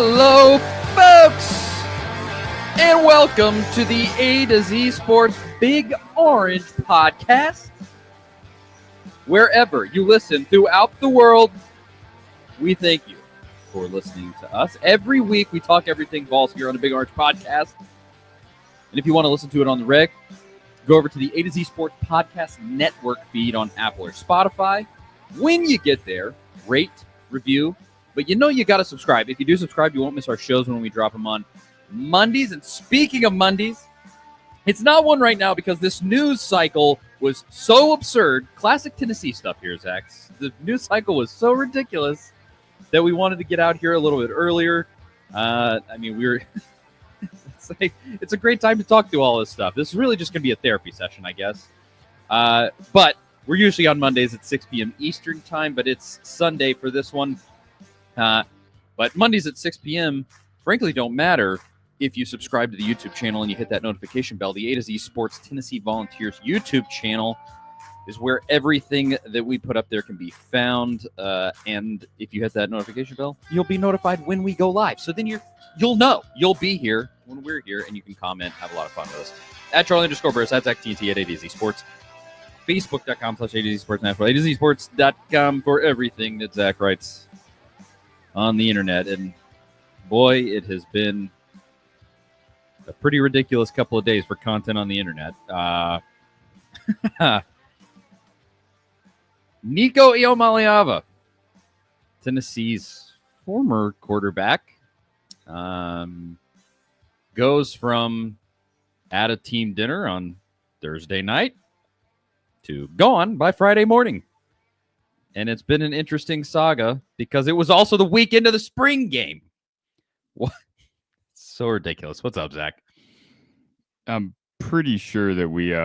Hello, folks, and welcome to the A to Z Sports Big Orange podcast. Wherever you listen throughout the world, we thank you for listening to us. Every week, we talk everything Vols here on the Big Orange podcast. And if you want to listen to it on the reg, go over to the A to Z Sports Podcast Network feed on Apple or Spotify. When you get there, rate, review, but you know you got to subscribe. If you do subscribe, you won't miss our shows when we drop them on Mondays. And speaking of Mondays, it's not one right now because this news cycle was so absurd. Classic Tennessee stuff here, Zach. The news cycle was so ridiculous that we wanted to get out here a little bit earlier. It's a great time to talk through all this stuff. This is really just going to be a therapy session, I guess. But we're usually on Mondays at 6 p.m. Eastern time, but it's Sunday for this one. But Mondays at 6 p.m., frankly, don't matter if you subscribe to the YouTube channel and you hit that notification bell. The A to Z Sports Tennessee Volunteers YouTube channel is where everything that we put up there can be found. And if you hit that notification bell, you'll be notified when we go live. So then you'll know. You'll be here when we're here, and you can comment, have a lot of fun with us. At Charlie_Burris, at ZachTT, at A to Z Sports. Facebook.com/A to Z Sports National. A to Z Sports.com for everything that Zach writes on the internet. And boy, it has been a pretty ridiculous couple of days for content on the internet. Nico Iamaleava, Tennessee's former quarterback, goes from at a team dinner on Thursday night to gone by Friday morning. And it's been an interesting saga because it was also the weekend of the spring game. What? So ridiculous. What's up, Zach? I'm pretty sure that we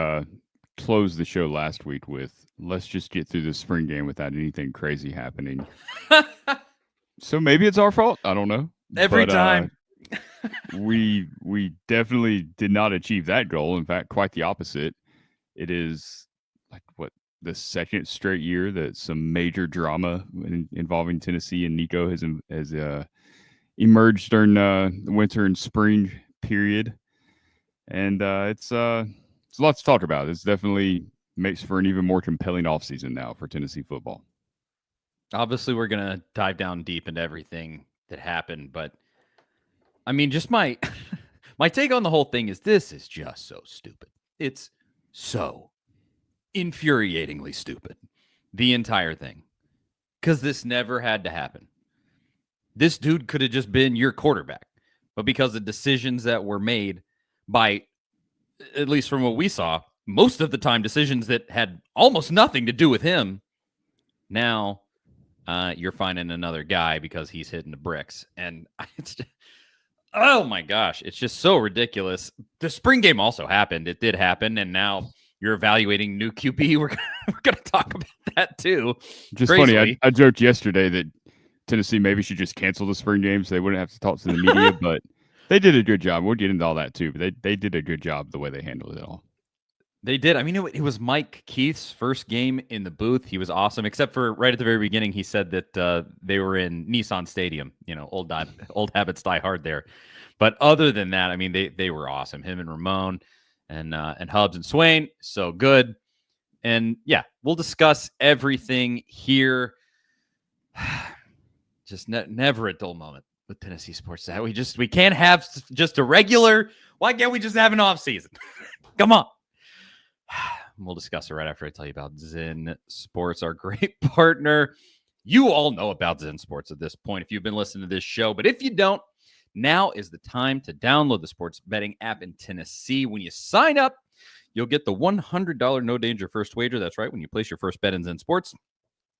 closed the show last week with, let's just get through the spring game without anything crazy happening. So maybe it's our fault. I don't know. Every time. We definitely did not achieve that goal. In fact, quite the opposite. It is the second straight year that some major drama involving Tennessee and Nico has emerged during the winter and spring period. And it's lots to talk about. It's definitely makes for an even more compelling offseason now for Tennessee football. Obviously, we're going to dive down deep into everything that happened. But, I mean, just my take on the whole thing is this is just so stupid. It's so infuriatingly stupid, the entire thing, because this never had to happen. This dude could have just been your quarterback, but because of decisions that were made by, at least from what we saw, most of the time decisions that had almost nothing to do with him, now you're finding another guy because he's hitting the bricks. And it's just, oh my gosh, it's just so ridiculous. The spring game also happened. It did happen, and now you're evaluating new QB. We're going to talk about that too. Just crazily. Funny, I joked yesterday that Tennessee maybe should just cancel the spring game so they wouldn't have to talk to the media, but they did a good job. We'll get into all that too, but they did a good job the way they handled it all. They did. I mean, it was Mike Keith's first game in the booth. He was awesome, except for right at the very beginning, he said that they were in Nissan Stadium. You know, old habits die hard there. But other than that, I mean, they were awesome. Him and Ramon and Hubbs and Swain, so good. And yeah, we'll discuss everything here. Just never a dull moment with Tennessee sports. That we can't have just a regular. Why can't we just have an off season? Come on. We'll discuss it right after I tell you about Zen Sports, our great partner. You all know about Zen Sports at this point if you've been listening to this show. But if you don't, now is the time to download the sports betting app in Tennessee. When you sign up, you'll get the $100 no danger first wager. That's right. When you place your first bet in Zen Sports,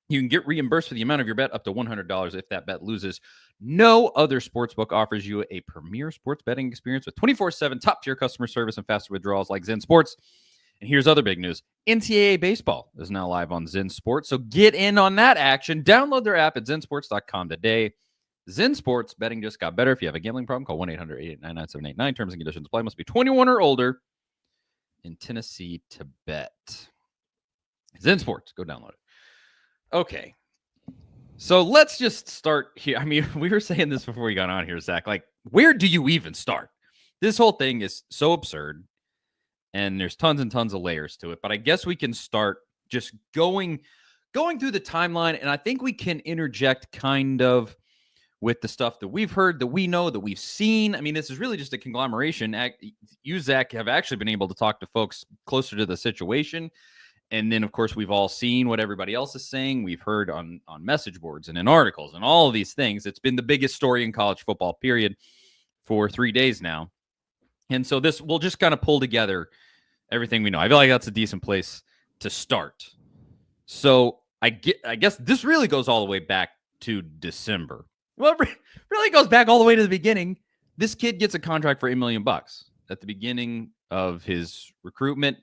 you can get reimbursed for the amount of your bet up to $100 if that bet loses. No other sportsbook offers you a premier sports betting experience with 24/7 top-tier customer service and faster withdrawals like Zen Sports. And here's other big news. NCAA baseball is now live on Zen Sports, so get in on that action. Download their app at zensports.com today. Zen Sports, betting just got better. If you have a gambling problem, call 1-800-889-9789. Terms and conditions apply. Must be 21 or older in Tennessee to bet. Zen Sports, go download it. Okay. So let's just start here. I mean, we were saying this before we got on here, Zach. Like, where do you even start? This whole thing is so absurd, and there's tons and tons of layers to it. But I guess we can start just going through the timeline, and I think we can interject kind of with the stuff that we've heard, that we know, that we've seen. I mean, this is really just a conglomeration. You, Zach, have actually been able to talk to folks closer to the situation. And then, of course, we've all seen what everybody else is saying. We've heard on message boards and in articles and all of these things. It's been the biggest story in college football, period, for 3 days now. And so this will just kind of pull together everything we know. I feel like that's a decent place to start. So I guess this really goes all the way back to December. Well, it really goes back all the way to the beginning. This kid gets a contract for $8 million at the beginning of his recruitment.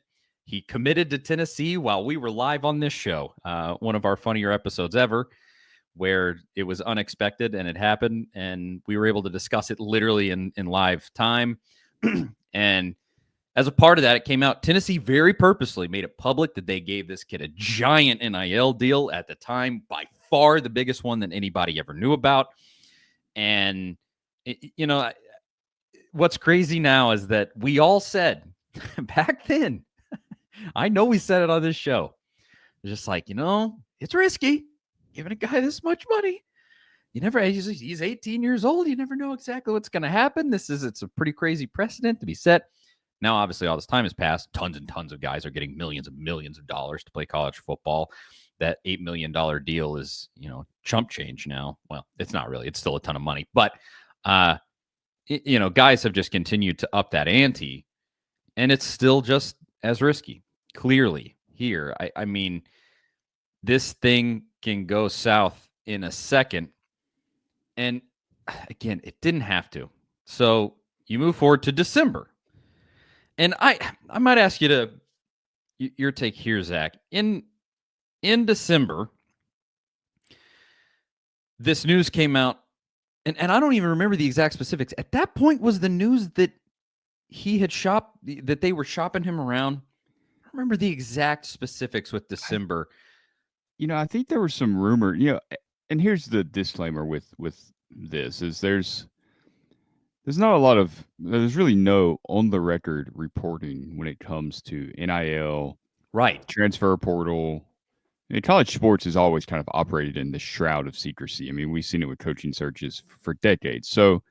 He committed to Tennessee while we were live on this show, one of our funnier episodes ever, where it was unexpected and it happened, and we were able to discuss it literally in live time. And as a part of that, it came out Tennessee very purposely made it public that they gave this kid a giant NIL deal at the time, by far the biggest one that anybody ever knew about. And, what's crazy now is that we all said back then, I know we said it on this show, just like, it's risky giving a guy this much money. He's 18 years old. You never know exactly what's going to happen. It's a pretty crazy precedent to be set. Now, obviously, all this time has passed. Tons and tons of guys are getting millions and millions of dollars to play college football. That $8 million deal is, chump change now. Well, it's not really. It's still a ton of money. But, guys have just continued to up that ante. And it's still just as risky, clearly, here. I mean, this thing can go south in a second. And, again, it didn't have to. So you move forward to December. And I might ask you your take here, Zach. In December, this news came out, and I don't even remember the exact specifics. At that point, was the news that that they were shopping him around? I don't remember the exact specifics with December. I think there was some rumor, and here's the disclaimer with this is there's really no on the record reporting when it comes to NIL, right? Transfer portal. College sports has always kind of operated in the shroud of secrecy. I mean, we've seen it with coaching searches for decades. So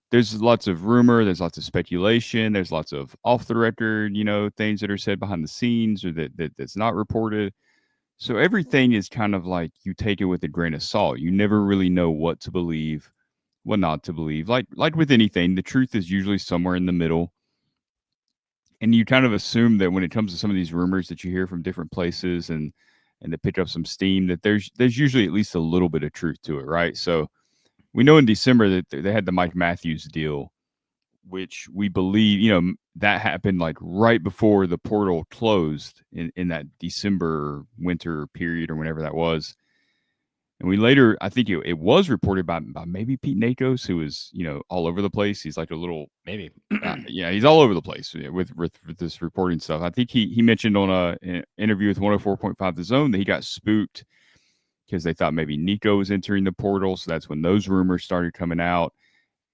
there's lots of rumor, there's lots of speculation, there's lots of off the record, things that are said behind the scenes or that's not reported. So everything is kind of like you take it with a grain of salt. You never really know what to believe, what not to believe. Like with anything, the truth is usually somewhere in the middle. And you kind of assume that when it comes to some of these rumors that you hear from different places and to pick up some steam, that there's usually at least a little bit of truth to it, right? So we know in December that they had the Mike Matthews deal, which we believe, that happened like right before the portal closed in that December winter period or whenever that was. And we later, I think it was reported by maybe Pete Nakos, who was, all over the place. He's like a little, maybe, yeah, he's all over the place with this reporting stuff. I think he mentioned on an interview with 104.5 The Zone that he got spooked because they thought maybe Nico was entering the portal. So that's when those rumors started coming out.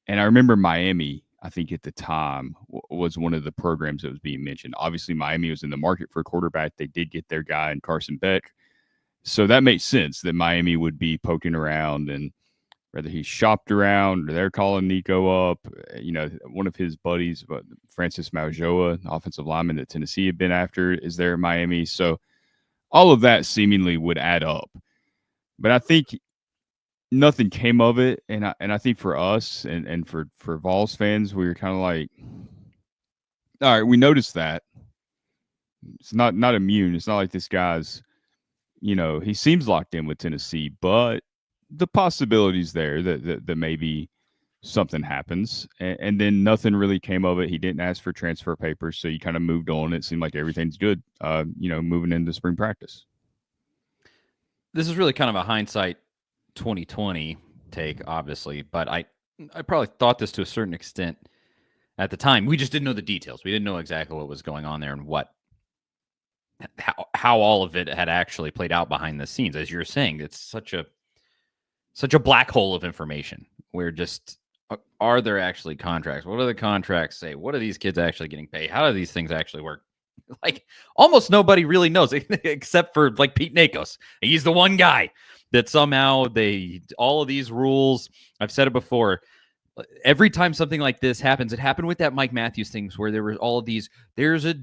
And I remember Miami, I think at the time, was one of the programs that was being mentioned. Obviously, Miami was in the market for a quarterback. They did get their guy in Carson Beck. So that makes sense that Miami would be poking around, and whether he's shopped around or they're calling Nico up. One of his buddies, Francis Maujoa, offensive lineman that Tennessee had been after, is there in Miami. So all of that seemingly would add up. But I think nothing came of it. And I think for us and for Vols fans, we were kind of like, all right, we noticed that. It's not immune. It's not like this guy's, he seems locked in with Tennessee, but the possibility's there that maybe something happens. And then nothing really came of it. He didn't ask for transfer papers, so you kind of moved on. It seemed like everything's good, moving into spring practice. This is really kind of a hindsight 2020 take, obviously, but I probably thought this to a certain extent at the time. We just didn't know the details. We didn't know exactly what was going on there and how all of it had actually played out behind the scenes. As you're saying, it's such a such a black hole of information. We're just, are there actually contracts? What do the contracts say? What are these kids actually getting paid? How do these things actually work? Like almost nobody really knows except for like Pete Nakos. He's the one guy that somehow all of these rules, I've said it before, every time something like this happens, it happened with that Mike Matthews things where there was all of these, there's a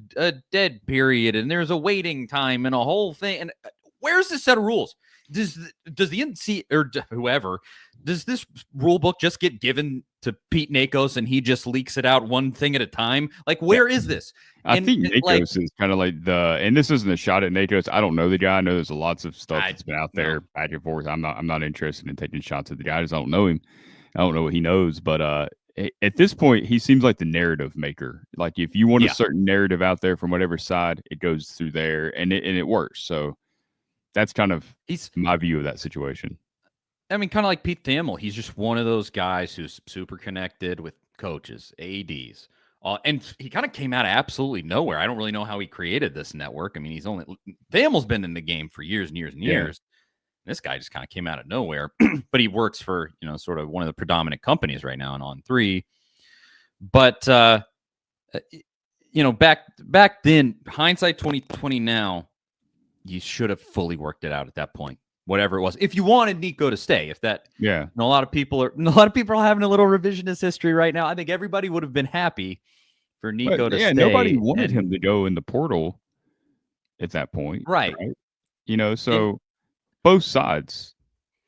dead period and there's a waiting time and a whole thing. And where's the set of rules? Does the NC or whoever, does this rule book just get given to Pete Nakos and he just leaks it out one thing at a time? Like, where is this? I think Nakos is kind of like and this isn't a shot at Nakos. I don't know the guy. I know there's lots of stuff that's been out there back and forth. I'm not interested in taking shots at the guy. I just don't know him. I don't know what he knows. But at this point, he seems like the narrative maker. Like if you want a certain narrative out there from whatever side, it goes through there and it works. So that's kind of my view of that situation. I mean, kind of like Pete Thamel. He's just one of those guys who's super connected with coaches, ADs. And he kind of came out of absolutely nowhere. I don't really know how he created this network. I mean, Thamel's been in the game for years and years and years. This guy just kind of came out of nowhere, but he works for, sort of one of the predominant companies right now in On3. But, back then, hindsight 2020 now, you should have fully worked it out at that point. Whatever it was, if you wanted Nico to stay, a lot of people are having a little revisionist history right now. I think everybody would have been happy for Nico to stay. Nobody wanted him to go in the portal at that point, right? So both sides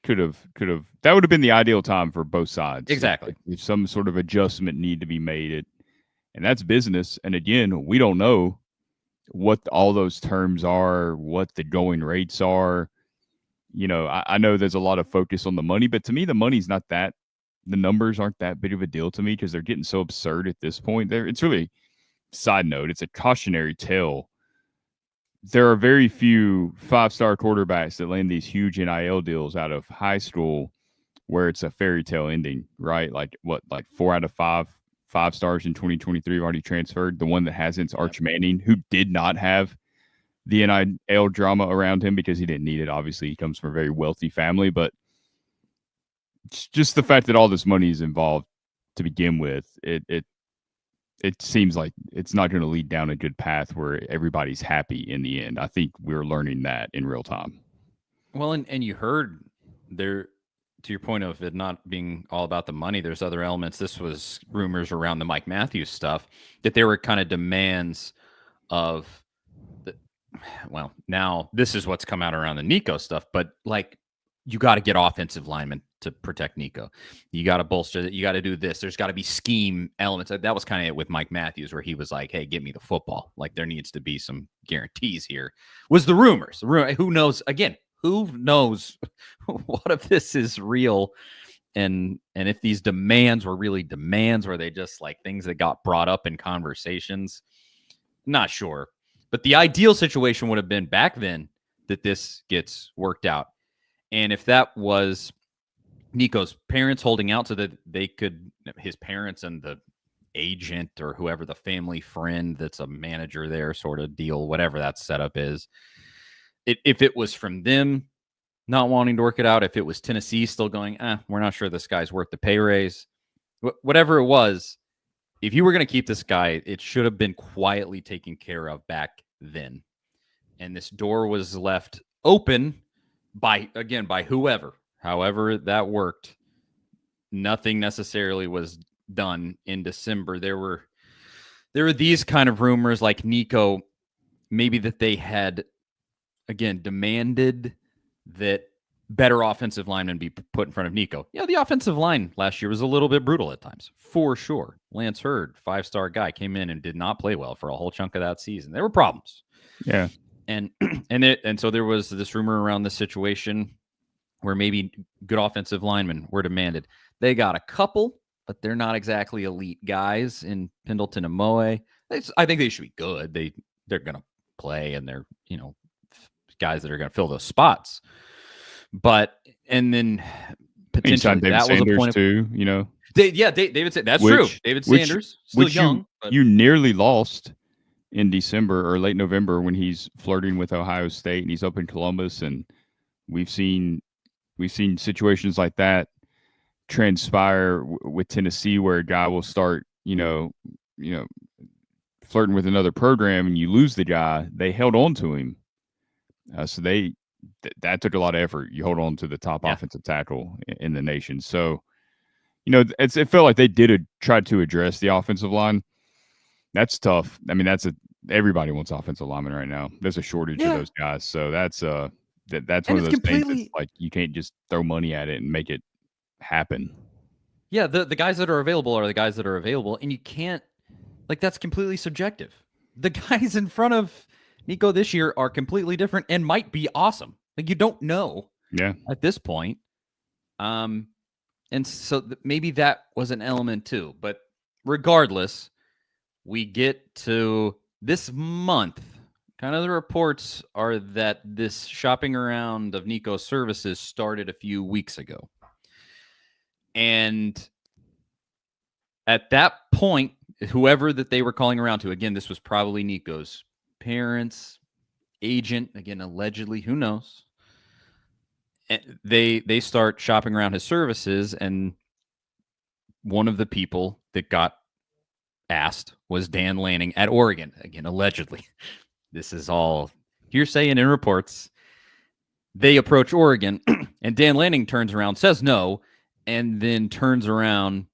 could have. That would have been the ideal time for both sides. Exactly. If some sort of adjustment need to be made, and that's business. And again, we don't know what all those terms are, what the going rates are. I know there's a lot of focus on the money, but to me, the money's not the numbers aren't that big of a deal to me because they're getting so absurd at this point. It's really, side note, it's a cautionary tale. There are very few 5-star quarterbacks that land these huge NIL deals out of high school where it's a fairy tale ending, right? Like 4 out of 5 stars in 2023 have already transferred. The one that hasn't is Arch Manning, who did not have the NIL drama around him because he didn't need it. Obviously, he comes from a very wealthy family, but just the fact that all this money is involved to begin with, it seems like it's not going to lead down a good path where everybody's happy in the end. I think we're learning that in real time. Well, and you heard there, to your point of it not being all about the money, there's other elements. This was rumors around the Mike Matthews stuff that there were kind of demands of, well, now this is what's come out around the Nico stuff, but like you got to get offensive linemen to protect Nico. You got to bolster it. You got to do this. There's got to be scheme elements. That was kind of it with Mike Matthews, where he was like, hey, give me the football. Like there needs to be some guarantees here. Was the rumors. Who knows? Again, who knows what if this is real? And if these demands were really demands, were they just like things that got brought up in conversations? Not sure. But the ideal situation would have been back then that this gets worked out. And if that was Nico's parents holding out so that they could, his parents and the agent or whoever, the family friend that's a manager there sort of deal, whatever that setup is. If it was from them not wanting to work it out, if it was Tennessee still going, we're not sure this guy's worth the pay raise, whatever it was, if you were going to keep this guy, it should have been quietly taken care of back then. And this door was left open by whoever, however that worked. Nothing necessarily was done in December. There were these kind of rumors like Nico, maybe that they had, again, demanded that better offensive linemen be put in front of Nico. The offensive line last year was a little bit brutal at times, for sure. Lance Hurd, 5-star guy, came in and did not play well for a whole chunk of that season. There were problems. Yeah. And so there was this rumor around this situation where maybe good offensive linemen were demanded. They got a couple, but they're not exactly elite guys in Pendleton and Moe. I think they should be good. They're going to play, and they're, guys that are going to fill those spots. But, and then potentially that was a point too, David Sanders. That's true. David Sanders, still young. You nearly lost in December or late November when he's flirting with Ohio State and he's up in Columbus, and we've seen, we've seen situations like that transpire with Tennessee, where a guy will start, flirting with another program, and you lose the guy. They held on to him, so that took a lot of effort. You hold on to the top offensive tackle in the nation, so it felt like they did try to address the offensive line. That's tough. I mean, everybody wants offensive linemen right now. There's a shortage of those guys, so that's one of those things that's like you can't just throw money at it and make it happen. Yeah, the guys that are available are the guys that are available, and you can't, that's completely subjective. The guys in front of Nico this year are completely different and might be awesome. You don't know at this point. And so maybe that was an element too. But regardless, we get to this month. Kind of the reports are that this shopping around of Nico's services started a few weeks ago. And at that point, whoever that they were calling around to, again, this was probably Nico's parents, agent, again, allegedly, who knows? They start shopping around his services, and one of the people that got asked was Dan Lanning at Oregon, again, allegedly. This is all hearsay and in reports. They approach Oregon, and Dan Lanning turns around, says no, and then turns around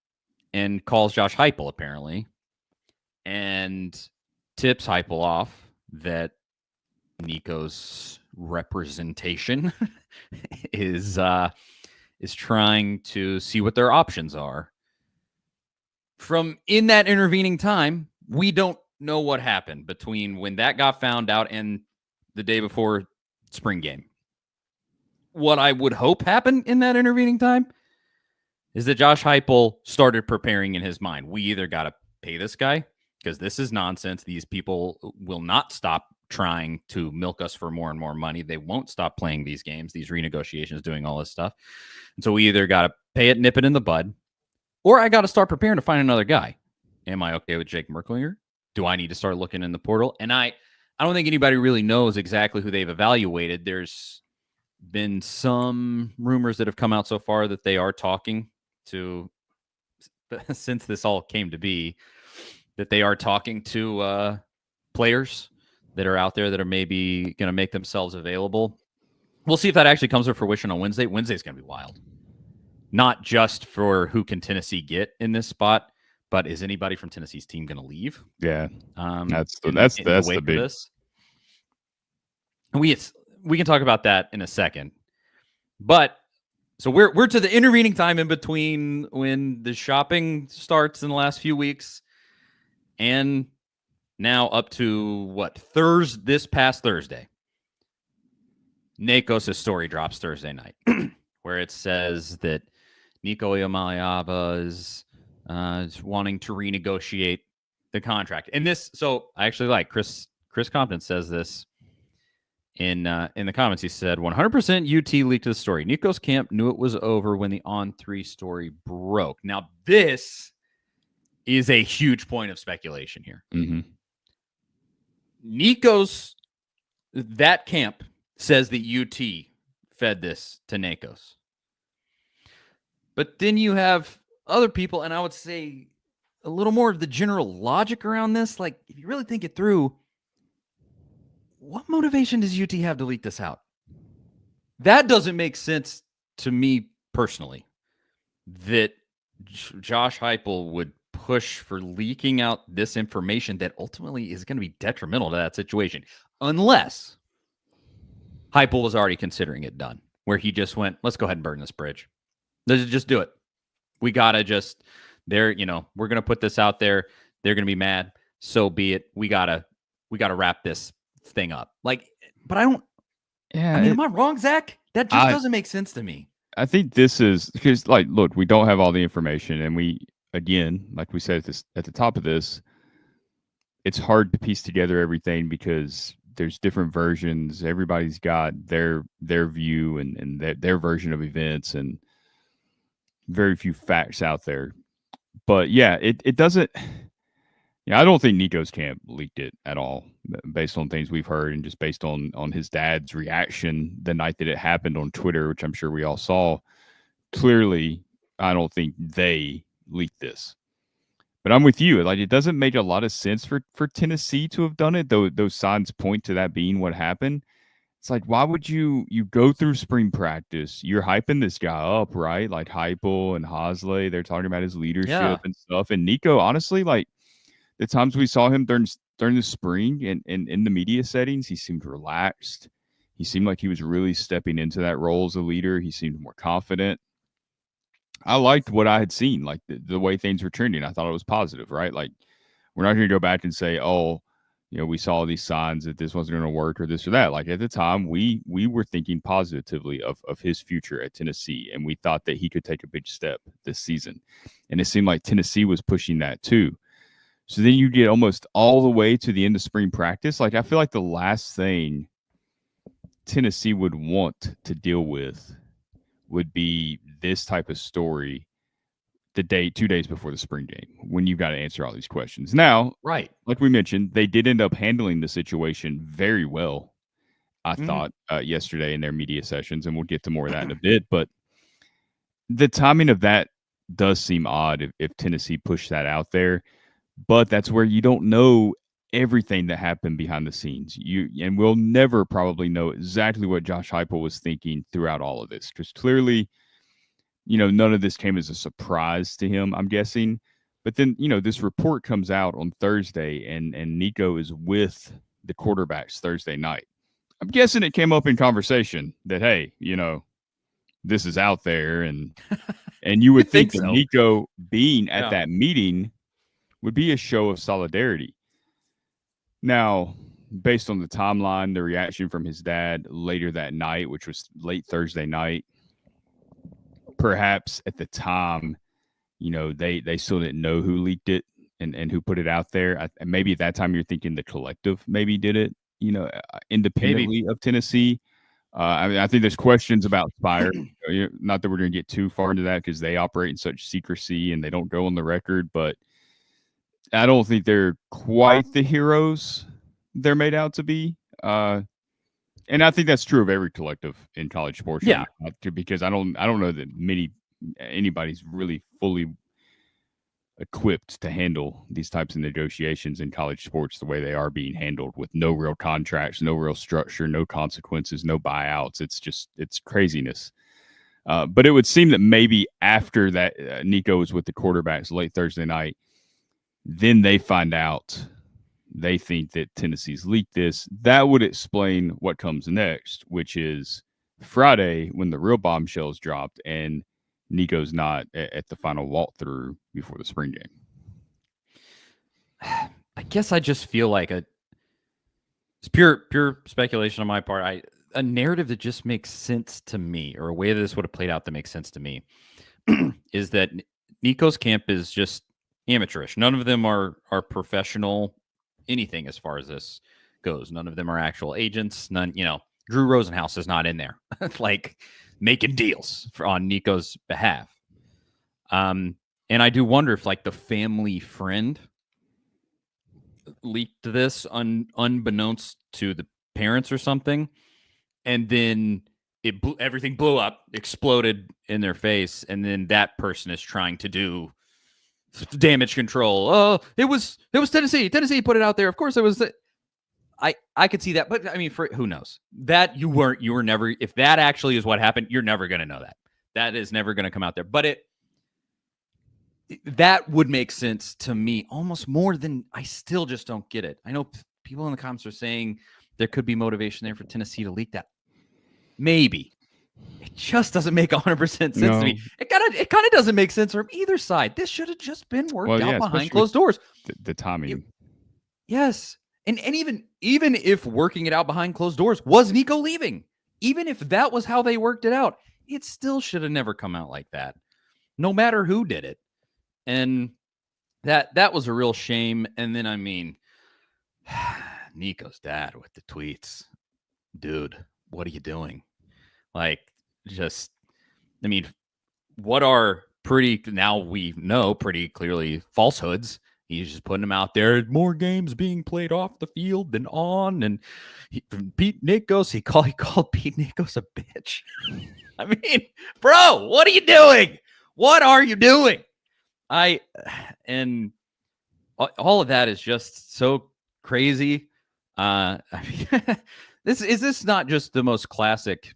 and calls Josh Heupel, apparently, and tips Heupel off that Nico's representation is trying to see what their options are. From in that intervening time, we don't know what happened between when that got found out and the day before spring game. What I would hope happened in that intervening time is that Josh Heupel started preparing in his mind. We either got to pay this guy because this is nonsense. These people will not stop trying to milk us for more and more money. They won't stop playing these games, these renegotiations, doing all this stuff. And so we either got to pay it, nip it in the bud, or I got to start preparing to find another guy. Am I okay with Jake Merklinger? Do I need to start looking in the portal? And I don't think anybody really knows exactly who they've evaluated. There's been some rumors that have come out so far that they are talking to, since this all came to be, that they are talking to players that are out there that are maybe going to make themselves available. We'll see if that actually comes to fruition on Wednesday. Wednesday's going to be wild. Not just for who can Tennessee get in this spot, but is anybody from Tennessee's team going to leave? Yeah, that's the big. This. We can talk about that in a second, but so we're to the intervening time in between when the shopping starts in the last few weeks, and now up to this past Thursday. Nikos' story drops Thursday night, where it says that Nico Iamaleava is wanting to renegotiate the contract. And this, so I actually like Chris Compton says this in the comments. He said 100% UT leaked the story. Nico's camp knew it was over when the On3 story broke. Now this is a huge point of speculation here. Mm-hmm. That camp says that UT fed this to Nikos. But then you have other people, and I would say a little more of the general logic around this. Like, if you really think it through, what motivation does UT have to leak this out? That doesn't make sense to me personally, that Josh Heupel would push for leaking out this information that ultimately is going to be detrimental to that situation, unless Heupel was already considering it done, where he just went, let's go ahead and burn this bridge. Let's just do it. We got to just, we're going to put this out there. They're going to be mad. So be it. We got to wrap this thing up. But I don't, am I wrong, Zach? That just doesn't make sense to me. I think this is because, look, we don't have all the information, and we, again, like we said at the top of this, it's hard to piece together everything because there's different versions. Everybody's got their view and their version of events, and very few facts out there. But yeah, it doesn't. Yeah, I don't think Nico's camp leaked it at all, based on things we've heard and just based on his dad's reaction the night that it happened on Twitter, which I'm sure we all saw. Clearly, I don't think they leaked this. But I'm with you. Like, it doesn't make a lot of sense for Tennessee to have done it, though those signs point to that being what happened. It's like, why would you go through spring practice? You're hyping this guy up, right? Like Heupel and Hosley, they're talking about his leadership Yeah. and stuff. And Nico, honestly, like the times we saw him during the spring and in the media settings, he seemed relaxed. He seemed like he was really stepping into that role as a leader. He seemed more confident. I liked what I had seen, like the way things were trending. I thought it was positive, right? Like, we're not going to go back and say, oh, we saw these signs that this wasn't going to work or this or that. Like, at the time, we were thinking positively of his future at Tennessee, and we thought that he could take a big step this season. And it seemed like Tennessee was pushing that too. So then you get almost all the way to the end of spring practice. Like, I feel like the last thing Tennessee would want to deal with would be this type of story 2 days before the spring game, when you've got to answer all these questions. Now, Right. like we mentioned, they did end up handling the situation very well, I thought, yesterday in their media sessions, and we'll get to more of that in a bit. But the timing of that does seem odd if Tennessee pushed that out there. But that's where you don't know everything that happened behind the scenes. And we'll never probably know exactly what Josh Heupel was thinking throughout all of this, because clearly, none of this came as a surprise to him, I'm guessing. But then, this report comes out on Thursday, and Nico is with the quarterbacks Thursday night. I'm guessing it came up in conversation that, hey, this is out there, and you would think that so. Nico being at that meeting would be a show of solidarity. Now, based on the timeline, the reaction from his dad later that night, which was late Thursday night, perhaps at the time, they still didn't know who leaked it and who put it out there. Maybe at that time you're thinking the collective maybe did it, independently of Tennessee. I think there's questions about Spire. Not that we're going to get too far into that because they operate in such secrecy and they don't go on the record, but I don't think they're quite the heroes they're made out to be. And I think that's true of every collective in college sports. Yeah. Because I don't know that anybody's really fully equipped to handle these types of negotiations in college sports the way they are being handled, with no real contracts, no real structure, no consequences, no buyouts. It's craziness. But it would seem that maybe after that, Nico was with the quarterbacks late Thursday night, then they find out, they think that Tennessee's leaked this. That would explain what comes next, which is Friday when the real bombshells dropped and Nico's not at the final walkthrough before the spring game. I guess I just feel like it's pure speculation on my part. A narrative that just makes sense to me, or a way that this would have played out that makes sense to me, is that Nico's camp is just amateurish. None of them are professional anything as far as this goes. None of them are actual agents. None, Drew Rosenhaus is not in there, like making deals on Nico's behalf. And I do wonder if like the family friend leaked this unbeknownst to the parents or something, and then everything blew up, exploded in their face, and then that person is trying to do damage control. Oh, it was Tennessee. Tennessee put it out there. Of course it was. I could see that, but I mean, for who knows? That you were never. If that actually is what happened, you're never going to know that. That is never going to come out there. But that would make sense to me almost more than, I still just don't get it. I know people in the comments are saying there could be motivation there for Tennessee to leak that. Maybe. It just doesn't make 100% sense to me. It kind of doesn't make sense from either side. This should have just been worked out behind closed doors. The timing. Yes. And even if working it out behind closed doors was Nico leaving, even if that was how they worked it out, it still should have never come out like that, no matter who did it. And that was a real shame. And then, I mean, Nico's dad with the tweets. Dude, what are you doing? Like, just, I mean, what are now we know pretty clearly falsehoods He's just putting them out there. More games being played off the field than on. And Pete Nikos, he called Pete Nikos a bitch. I mean, bro, what are you doing? What are you doing? And all of that is just so crazy. I mean, this not just the most classic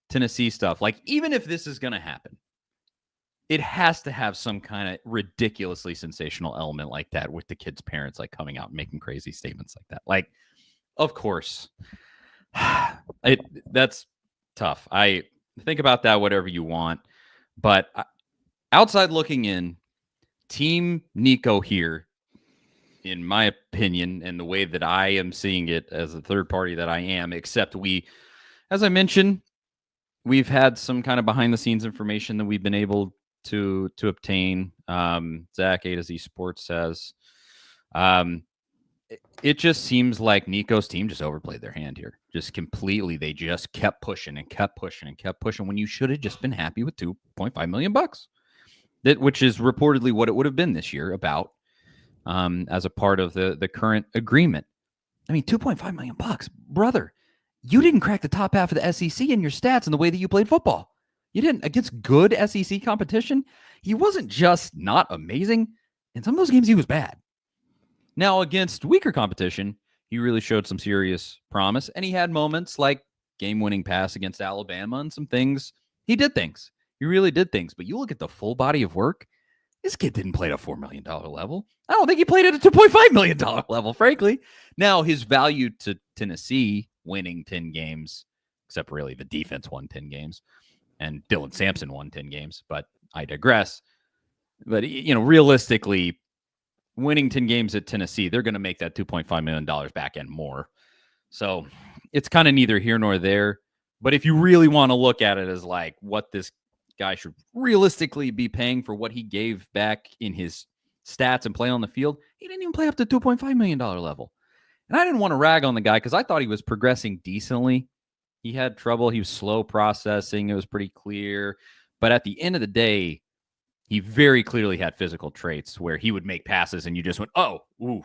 Tennessee stuff. Like, even if this is going to happen, it has to have some kind of ridiculously sensational element like that, with the kids' parents like coming out and making crazy statements like that. Like, of course, that's tough. I think about that whatever you want, but outside looking in, Team Nico here, in my opinion, and the way that I am seeing it as a third party that I am, except as I mentioned, we've had some kind of behind the scenes information that we've been able to obtain. Zach A to Z Sports says, it just seems like Nico's team just overplayed their hand here, just completely. They just kept pushing and kept pushing and kept pushing when you should have just been happy with $2.5 million, which is reportedly what it would have been this year, about as a part of the current agreement. I mean, $2.5 million, brother. You didn't crack the top half of the SEC in your stats in the way that you played football. You didn't, against good SEC competition. He wasn't just not amazing. In some of those games, he was bad. Now, against weaker competition, he really showed some serious promise, and he had moments like game-winning pass against Alabama and some things. He did things. He really did things. But you look at the full body of work, this kid didn't play at a $4 million level. I don't think he played at a $2.5 million level, frankly. Now, his value to Tennessee winning 10 games, except really the defense won 10 games, and Dylan Sampson won 10 games, but I digress. But, realistically, winning 10 games at Tennessee, they're going to make that $2.5 million back and more. So it's kind of neither here nor there. But if you really want to look at it as like what this guy should realistically be paying for what he gave back in his stats and play on the field, he didn't even play up to $2.5 million level. And I didn't want to rag on the guy because I thought he was progressing decently. He had trouble. He was slow processing. It was pretty clear. But at the end of the day, he very clearly had physical traits where he would make passes and you just went, oh, ooh,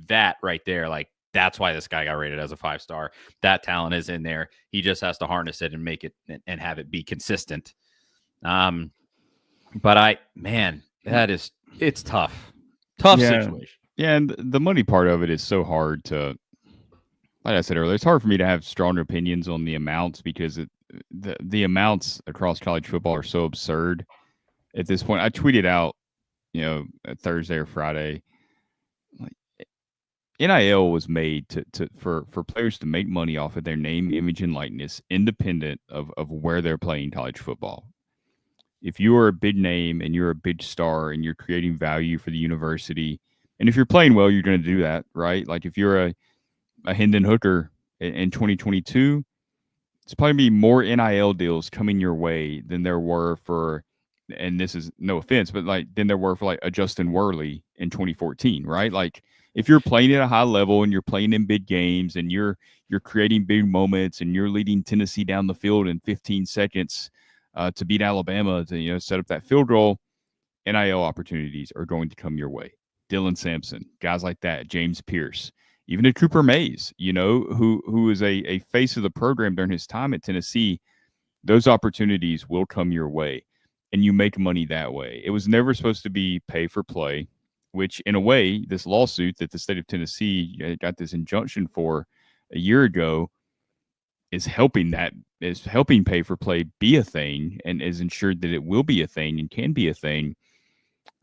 that right there. Like, that's why this guy got rated as a 5-star. That talent is in there. He just has to harness it and make it and have it be consistent. But it's tough. Tough situation. Yeah, and the money part of it is so hard to, like I said earlier, it's hard for me to have stronger opinions on the amounts because the amounts across college football are so absurd at this point. I tweeted out, Thursday or Friday, like, NIL was made for players to make money off of their name, image, and likeness, independent of where they're playing college football. If you are a big name and you're a big star and you're creating value for the university, and if you're playing well, you're going to do that, right? Like if you're a Hendon Hooker in 2022, it's probably be more NIL deals coming your way than there were for, and this is no offense, but than there were for like a Justin Worley in 2014, right? Like if you're playing at a high level and you're playing in big games and you're creating big moments and you're leading Tennessee down the field in 15 seconds to beat Alabama to set up that field goal, NIL opportunities are going to come your way. Dylan Sampson, guys like that, James Pierce, even a Cooper Mays, who is a face of the program during his time at Tennessee. Those opportunities will come your way, and you make money that way. It was never supposed to be pay for play, which in a way, this lawsuit that the state of Tennessee got this injunction for a year ago is helping pay for play be a thing and is ensured that it will be a thing and can be a thing.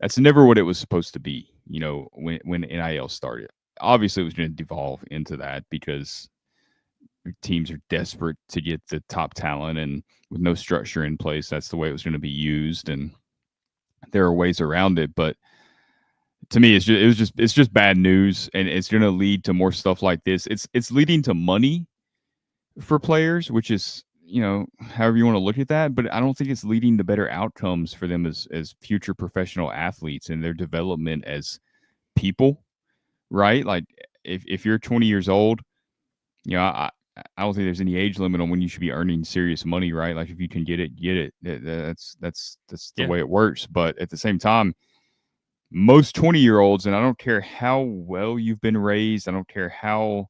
That's never what it was supposed to be, when NIL started. Obviously, it was going to devolve into that because teams are desperate to get the top talent, and with no structure in place, that's the way it was going to be used. And there are ways around it, but to me, it's just bad news, and it's going to lead to more stuff like this. It's leading to money for players, which is, however you want to look at that, but I don't think it's leading to better outcomes for them as future professional athletes and their development people, right? Like if you're 20 years old, I don't think there's any age limit on when you should be earning serious money, right? Like if you can get it. That's the way it works. But at the same time, most 20-year-olds, and I don't care how well you've been raised, I don't care how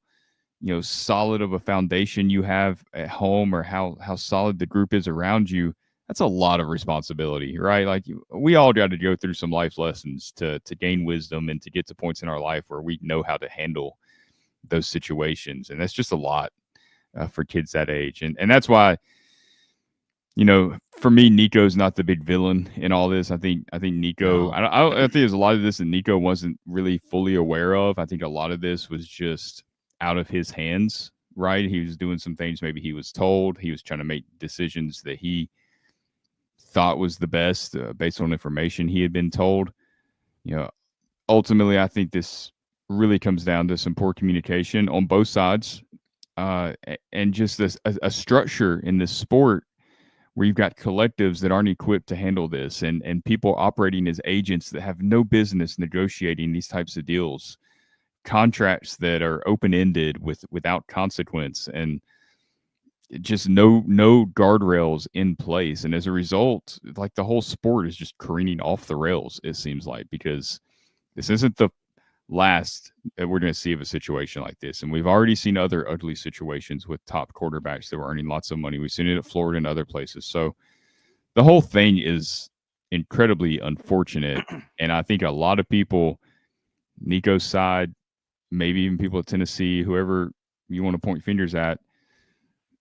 solid of a foundation you have at home or how solid the group is around you, that's a lot of responsibility, right? Like we all got to go through some life lessons to gain wisdom and to get to points in our life where we know how to handle those situations. And that's just a lot for kids that age. And that's why, for me, Nico's not the big villain in all this. I think Nico, No. I think there's a lot of this that Nico wasn't really fully aware of. I think a lot of this was just out of his hands, right? He was doing some things maybe he was told. He was trying to make decisions that he thought was the best based on information he had been told. Ultimately, I think this really comes down to some poor communication on both sides, and just a structure in this sport where you've got collectives that aren't equipped to handle this, and people operating as agents that have no business negotiating these types of deals, contracts that are open-ended without consequence, and just no guardrails in place. And as a result, like the whole sport is just careening off the rails, it seems like, because this isn't the last that we're going to see of a situation like this. And we've already seen other ugly situations with top quarterbacks that were earning lots of money. We've seen it at Florida and other places. So the whole thing is incredibly unfortunate. And I think a lot of people, Nico's side, maybe even people at Tennessee, whoever you want to point fingers at,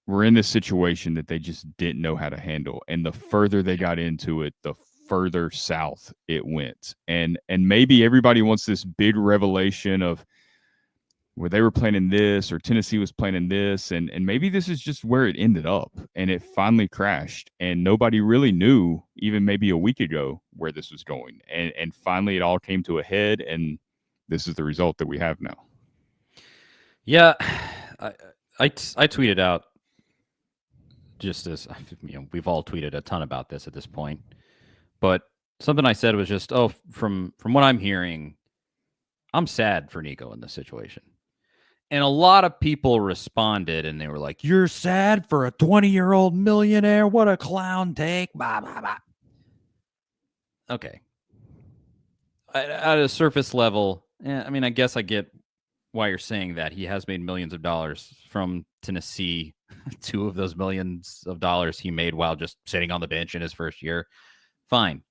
were in this situation that they just didn't know how to handle. And the further they got into it, the further south it went. And maybe everybody wants this big revelation of where they were planning this or Tennessee was planning this. And maybe this is just where it ended up and it finally crashed. And nobody really knew, even maybe a week ago, where this was going. And finally it all came to a head. And this is the result that we have now. Yeah. I tweeted out, just as we've all tweeted a ton about this at this point, but something I said was just, from what I'm hearing, I'm sad for Nico in this situation. And a lot of people responded and they were like, "You're sad for a 20-year-old millionaire? What a clown take." Blah, blah, blah. Okay. At a surface level, I guess I get why you're saying that. He has made millions of dollars from Tennessee. 2 of those millions of dollars he made while just sitting on the bench in his first year. Fine.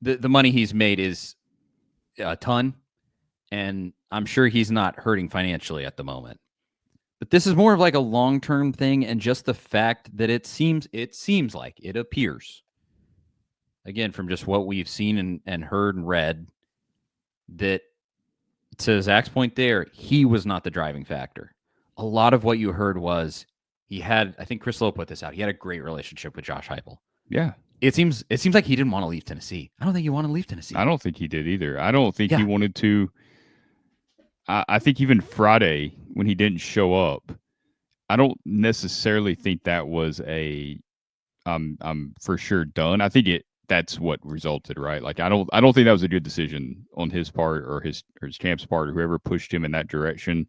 The money he's made is a ton, and I'm sure he's not hurting financially at the moment. But this is more of like a long-term thing, and just the fact that it seems like, it appears, again, from just what we've seen and heard and read, that, to Zach's point there, he was not the driving factor. A lot of what you heard was he had, I think Chris Lowe put this out, he had a great relationship with Josh Heupel. Yeah. It seems like he didn't want to leave Tennessee. I don't think he wanted to leave Tennessee. I don't think he did either. I don't think he wanted to. I think even Friday, when he didn't show up, I don't necessarily think that was a I'm for sure done. I think that's what resulted, right? Like I don't think that was a good decision on his part or his camp's part, or whoever pushed him in that direction.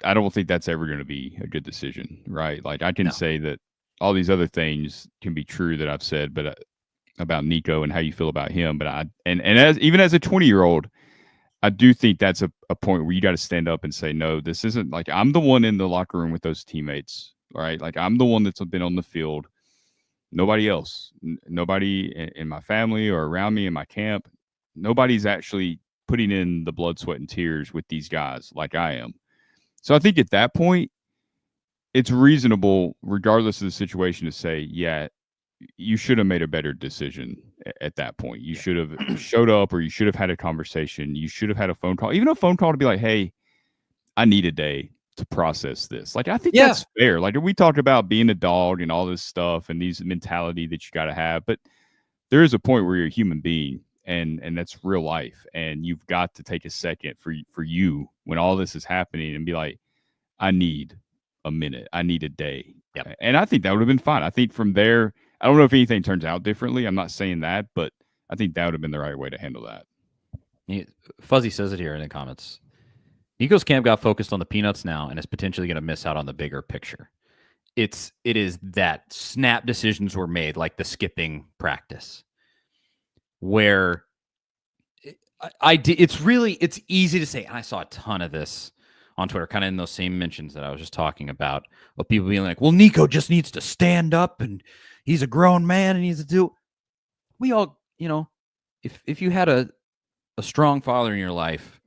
I don't think that's ever going to be a good decision, right? Like I can say that all these other things can be true that I've said, but about Nico and how you feel about him. But even as a 20-year-old, I do think that's a point where you got to stand up and say, no, this isn't, like, I'm the one in the locker room with those teammates, right? Like I'm the one that's been on the field. Nobody else, nobody in my family or around me in my camp, nobody's actually putting in the blood, sweat, and tears with these guys like I am. So I think at that point, it's reasonable, regardless of the situation, to say, yeah, you should have made a better decision at that point. You should have showed up, or you should have had a conversation. You should have had a phone call, even a phone call to be like, hey, I need a day to process this. Like, I think that's fair. Like, we talk about being a dog and all this stuff and these mentality that you got to have, but there is a point where you're a human being, and that's real life. And you've got to take a second for you when all this is happening and be like, I need a minute. I need a day. Yep. And I think that would have been fine. I think from there, I don't know if anything turns out differently. I'm not saying that, but I think that would have been the right way to handle that. Fuzzy says it here in the comments. Nico's camp got focused on the peanuts now and is potentially going to miss out on the bigger picture. It is that snap decisions were made, like the skipping practice. where it's easy to say, and I saw a ton of this on Twitter, kind of in those same mentions that I was just talking about, of people being like, well, Nico just needs to stand up and he's a grown man and he needs to do. We all, if you had a strong father in your life,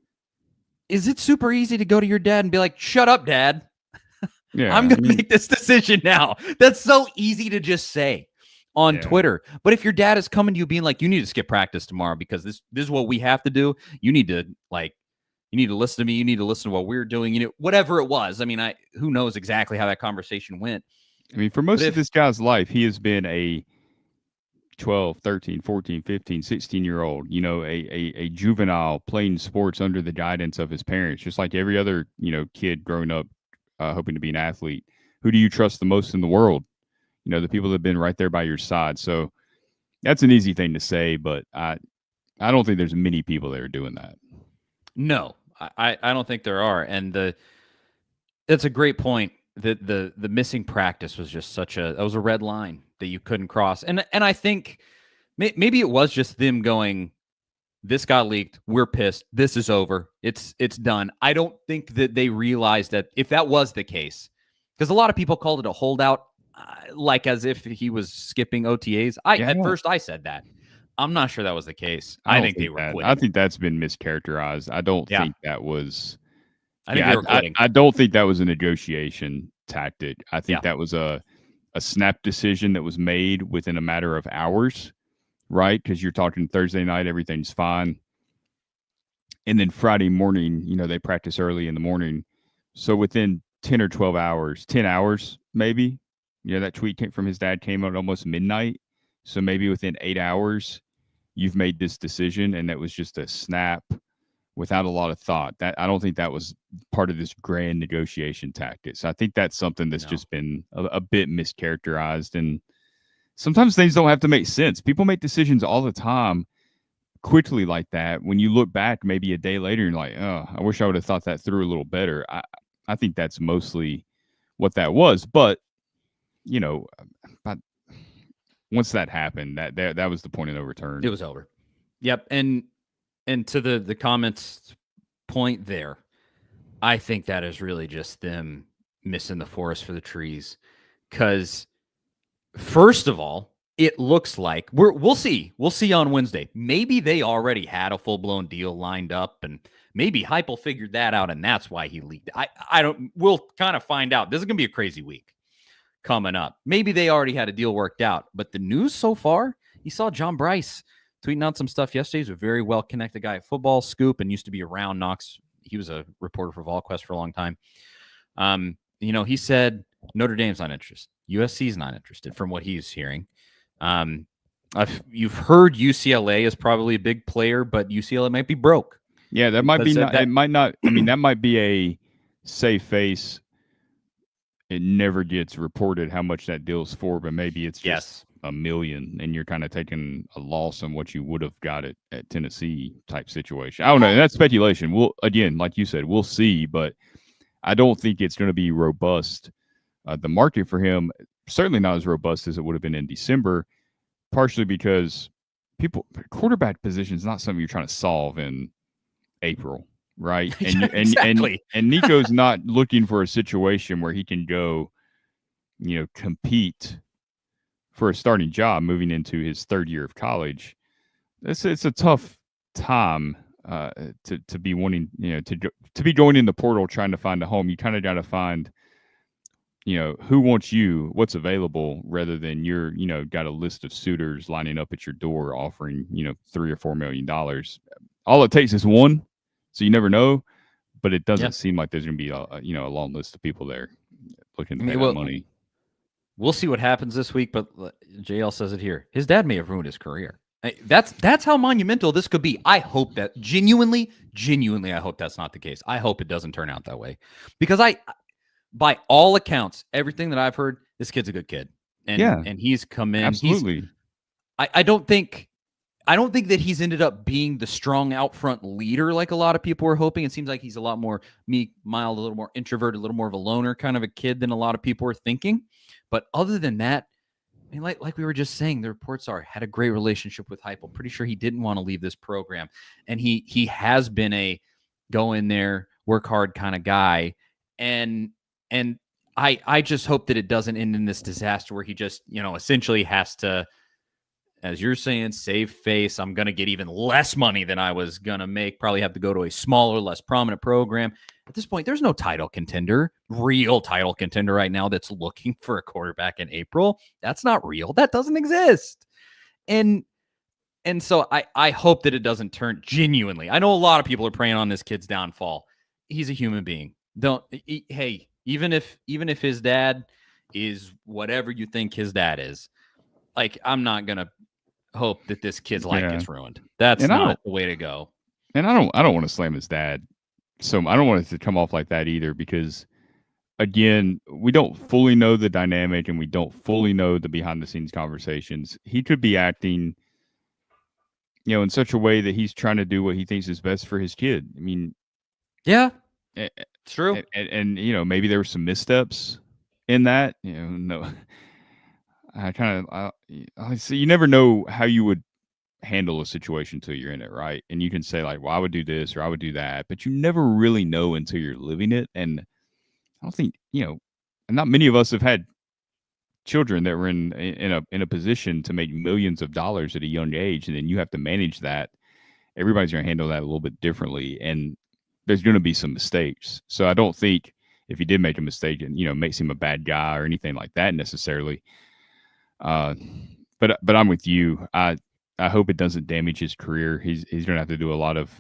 is it super easy to go to your dad and be like, shut up, Dad? Yeah, I'm going to make this decision now. That's so easy to just say on Twitter. But if your dad is coming to you being like, you need to skip practice tomorrow because this is what we have to do. You need to listen to me. You need to listen to what we're doing. Whatever it was. I mean, who knows exactly how that conversation went. I mean, for most of this guy's life, he has been a 12, 13, 14, 15, 16-year-old, a juvenile playing sports under the guidance of his parents, just like every other, kid growing up hoping to be an athlete. Who do you trust the most in the world? The people that have been right there by your side. So that's an easy thing to say, but I don't think there's many people that are doing that. No, I don't think there are. And that's a great point. The missing practice was just that was a red line that you couldn't cross. And I think maybe it was just them going, this got leaked. We're pissed. This is over. It's done. I don't think that they realized that if that was the case, because a lot of people called it a holdout, like as if he was skipping OTAs. At first I said that. I'm not sure that was the case. I think they were quitting. I think that's been mischaracterized. I don't think that was. I think they were quitting. I don't think that was a negotiation tactic. I think that was a snap decision that was made within a matter of hours, right? Because you're talking Thursday night, everything's fine. And then Friday morning, they practice early in the morning. So within 10 or 12 hours, 10 hours maybe, that tweet from his dad came out almost midnight. So maybe within 8 hours, you've made this decision, and that was just a snap without a lot of thought. That I don't think that was part of this grand negotiation tactic. So I think that's something that's just been a bit mischaracterized. And sometimes things don't have to make sense. People make decisions all the time quickly like that. When you look back maybe a day later, you're like, oh, I wish I would have thought that through a little better. I think that's mostly what that was. But, once that happened, that was the point of no return. It was over. Yep. And to the comments point there, I think that is really just them missing the forest for the trees. Because first of all, it looks like we'll see on Wednesday. Maybe they already had a full-blown deal lined up, and maybe Heupel figured that out, and that's why he leaked. We'll kind of find out. This is gonna be a crazy week coming up. Maybe they already had a deal worked out, but the news so far, you saw John Bryce tweeting out some stuff yesterday. He's a very well-connected guy at Football Scoop and used to be around Knox. He was a reporter for VolQuest for a long time. He said Notre Dame's not interested. USC's not interested from what he's hearing. You've heard UCLA is probably a big player, but UCLA might be broke. Yeah, that might be not. It might not. I mean, that might be a safe face. It never gets reported how much that deal's for, but maybe it's just $1 million, and you're kind of taking a loss on what you would have got at Tennessee type situation. I don't know. That's speculation. Again, like you said, we'll see, but I don't think it's going to be robust. The market for him, certainly not as robust as it would have been in December, partially because quarterback position is not something you're trying to solve in April, right? And exactly. and Nico's not looking for a situation where he can go, compete for a starting job moving into his third year of college. It's a tough time to be wanting, to be going in the portal trying to find a home. You kind of got to find, who wants you, what's available, rather than you're, got a list of suitors lining up at your door offering, $3 or $4 million. All it takes is one, so you never know. But it doesn't seem like there's going to be a long list of people there looking to pay that money. We'll see what happens this week, but JL says it here. His dad may have ruined his career. That's how monumental this could be. I hope that genuinely, I hope that's not the case. I hope it doesn't turn out that way, because by all accounts, everything that I've heard, this kid's a good kid, and he's come in. Absolutely. I don't think that he's ended up being the strong out front leader like a lot of people were hoping. It seems like he's a lot more meek, mild, a little more introverted, a little more of a loner kind of a kid than a lot of people were thinking. But other than that, I mean, like we were just saying, the reports are had a great relationship with Heupel. Pretty sure he didn't want to leave this program, and he has been a go in there, work hard kind of guy. And I just hope that it doesn't end in this disaster where he just essentially has to, as you're saying, save face. I'm going to get even less money than I was going to make. Probably have to go to a smaller, less prominent program. At this point, there's no real title contender right now that's looking for a quarterback in April. That's not real. That doesn't exist. And so I hope that it doesn't turn genuinely. I know a lot of people are preying on this kid's downfall. He's a human being. Hey, even if his dad is whatever you think his dad is, like, I'm not going to hope that this kid's life gets ruined. That's not the way to go. And I don't want to slam his dad. So I don't want it to come off like that either, because again, we don't fully know the dynamic and we don't fully know the behind the scenes conversations. He could be acting, in such a way that he's trying to do what he thinks is best for his kid. I mean, yeah, it's true. And maybe there were some missteps in that, no, I see, you never know how you would handle a situation until you're in it, right? And you can say like, well, I would do this or I would do that, but you never really know until you're living it. And I don't think, not many of us have had children that were in a position to make millions of dollars at a young age, and then you have to manage that. Everybody's going to handle that a little bit differently, and there's going to be some mistakes. So I don't think if he did make a mistake and makes him a bad guy or anything like that necessarily. But I'm with you. I hope it doesn't damage his career. He's going to have to do a lot of,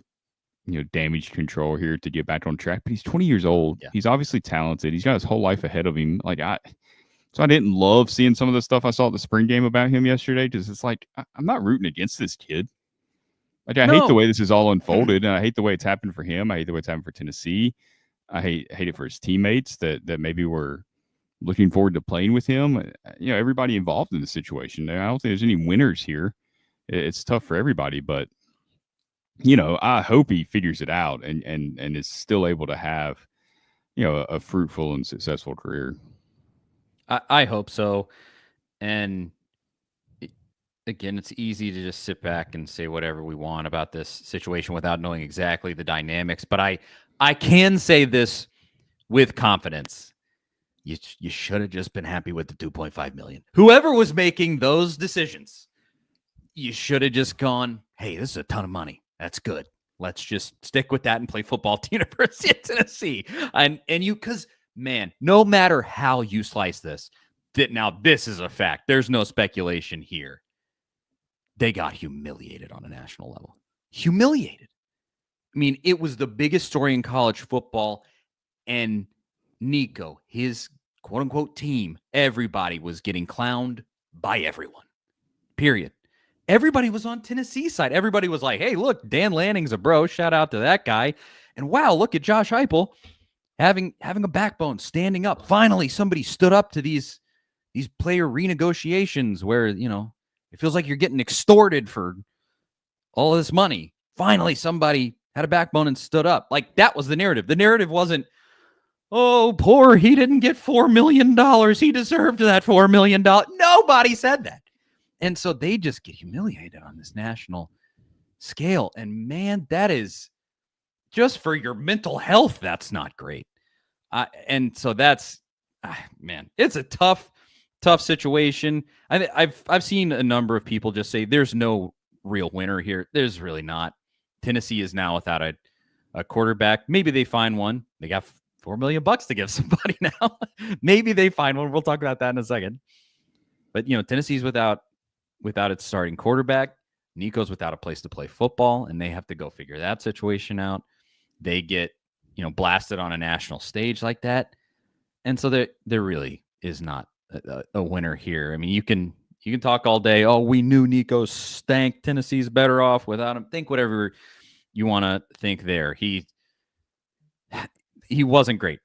damage control here to get back on track. But he's 20 years old. Yeah. He's obviously talented. He's got his whole life ahead of him. So I didn't love seeing some of the stuff I saw at the spring game about him yesterday, because it's like, I'm not rooting against this kid. Like, I hate the way this is all unfolded, and I hate the way it's happened for him. I hate the way it's happened for Tennessee. I hate it for his teammates that maybe were looking forward to playing with him. Everybody involved in the situation. I don't think there's any winners here. It's tough for everybody, but I hope he figures it out and is still able to have, a fruitful and successful career. I hope so. And again, it's easy to just sit back and say whatever we want about this situation without knowing exactly the dynamics. But I can say this with confidence. You should have just been happy with the $2.5 million. Whoever was making those decisions, you should have just gone, hey, this is a ton of money. That's good. Let's just stick with that and play football at the University of Tennessee. And because, man, no matter how you slice this, this is a fact. There's no speculation here. They got humiliated on a national level. Humiliated. I mean, it was the biggest story in college football. And Nico, his quote-unquote team, everybody was getting clowned by everyone. Period. Everybody was on Tennessee's side. Everybody was like, hey, look, Dan Lanning's a bro. Shout out to that guy. And wow, look at Josh Heupel having a backbone, standing up. Finally, somebody stood up to these player renegotiations where, it feels like you're getting extorted for all of this money. Finally, somebody had a backbone and stood up. Like, that was the narrative. The narrative wasn't, oh, poor, he didn't get $4 million. He deserved that $4 million. Nobody said that. And so they just get humiliated on this national scale. And man, that is just for your mental health. That's not great. And so that's, man, it's a tough situation. I've seen a number of people just say there's no real winner here. There's really not. Tennessee is now without a quarterback. Maybe they find one. They got $4 million to give somebody now. Maybe they find one. We'll talk about that in a second. But Tennessee's without its starting quarterback. Nico's without a place to play football, and they have to go figure that situation out. They get, blasted on a national stage like that. And so there really is not a winner here. I mean, you can talk all day. Oh, we knew Nico stank. Tennessee's better off without him. Think whatever you want to think there. He wasn't great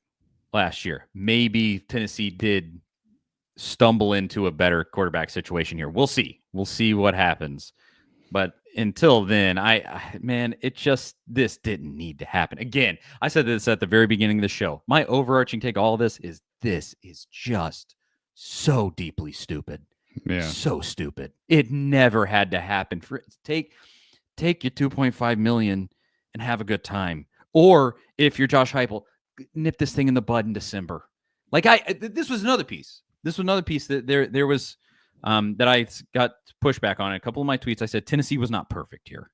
last year. Maybe Tennessee did stumble into a better quarterback situation here. We'll see. We'll see what happens. But until then, this didn't need to happen. Again, I said this at the very beginning of the show. My overarching take all of this is just so deeply stupid. Yeah. So stupid. It never had to happen. Take your 2.5 million and have a good time. Or if you're Josh Heupel, nip this thing in the bud in December. Like this was another piece. This was another piece that there was that I got pushback on. A couple of my tweets, I said Tennessee was not perfect here.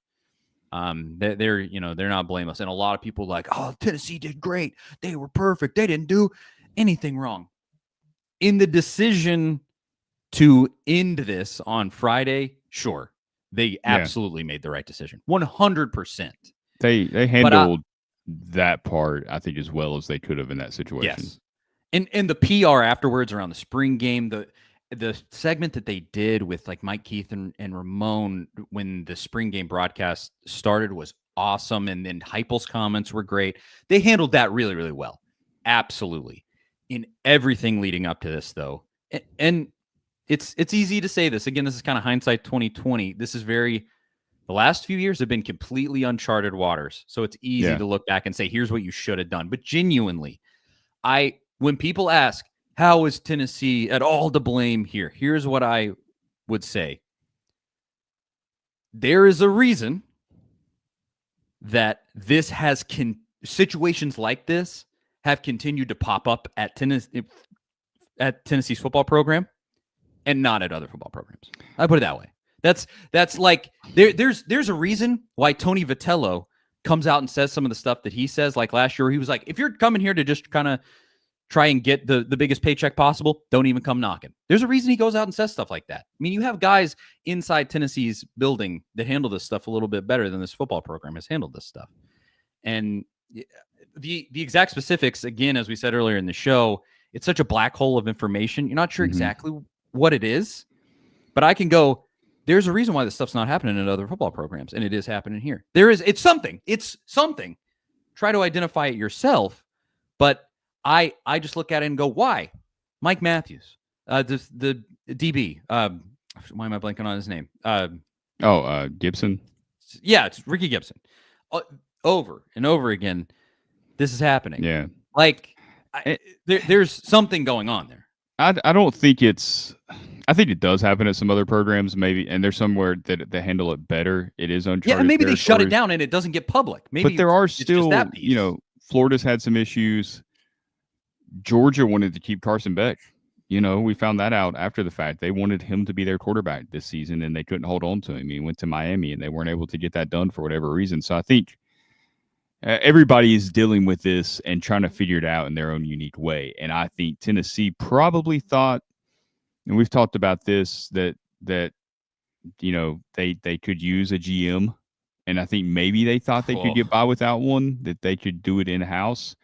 They're not blameless, and a lot of people like, oh, Tennessee did great. They were perfect. They didn't do anything wrong. In the decision to end this on Friday, sure, they absolutely made the right decision, 100%. They handled that part, I think, as well as they could have in that situation. Yes, and the PR afterwards around the spring game, the segment that they did with like Mike Keith and Ramon when the spring game broadcast started was awesome, and then Heupel's comments were great. They handled that really, really well, absolutely. In everything leading up to this, though, and it's easy to say this. Again, this is kind of hindsight 2020. This is the last few years have been completely uncharted waters. So it's easy to look back and say, here's what you should have done. But genuinely, when people ask, how is Tennessee at all to blame here? Here's what I would say. There is a reason that situations like this have continued to pop up at Tennessee's football program and not at other football programs. I put it that way. That's like there's a reason why Tony Vitello comes out and says some of the stuff that he says. Like last year, he was like, if you're coming here to just kind of try and get the biggest paycheck possible, don't even come knocking. There's a reason he goes out and says stuff like that. I mean, you have guys inside Tennessee's building that handle this stuff a little bit better than this football program has handled this stuff. And the exact specifics, again, as we said earlier in the show, it's such a black hole of information. You're not sure exactly what it is, but I can go, there's a reason why this stuff's not happening in other football programs, and it is happening here. It's something. Try to identify it yourself, but I just look at it and go, why? Mike Matthews, the DB. Why am I blanking on his name? Gibson. Yeah, it's Ricky Gibson. Over and over again, this is happening. Yeah, like there's something going on there. I don't think it's. I think it does happen at some other programs, maybe, and there's somewhere that they handle it better. It is uncharted. Yeah, and maybe they shut it down and it doesn't get public. Maybe, but there are still, Florida's had some issues. Georgia wanted to keep Carson Beck. We found that out after the fact. They wanted him to be their quarterback this season, and they couldn't hold on to him. He went to Miami, and they weren't able to get that done for whatever reason. So I think everybody is dealing with this and trying to figure it out in their own unique way. And I think Tennessee probably thought, and we've talked about this, that they could use a GM, and I think maybe they thought they could get by without one, that they could do it in-house.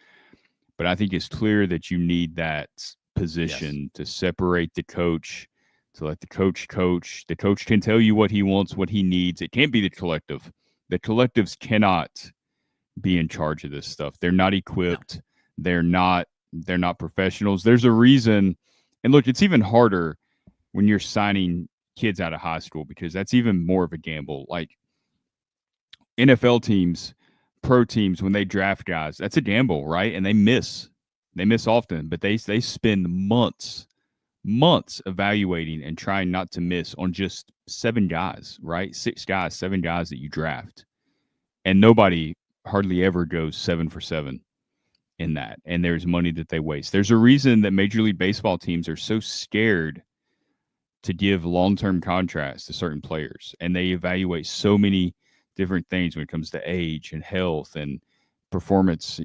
But I think it's clear that you need that position to separate the coach, to let the coach coach. The coach can tell you what he wants, what he needs. It can't be the collective. The collectives cannot be in charge of this stuff. They're not equipped. They're not professionals. There's a reason. And look, it's even harder when you're signing kids out of high school, because that's even more of a gamble. Like NFL teams, pro teams, when they draft guys, that's a gamble, right? And they miss often, but they spend months evaluating and trying not to miss on just 7 guys, right? 6 guys, 7 guys that you draft, and nobody hardly ever goes 7 for 7 in that. And there's money that they waste. There's a reason that Major League Baseball teams are so scared to give long-term contracts to certain players, and they evaluate so many different things when it comes to age and health and performance,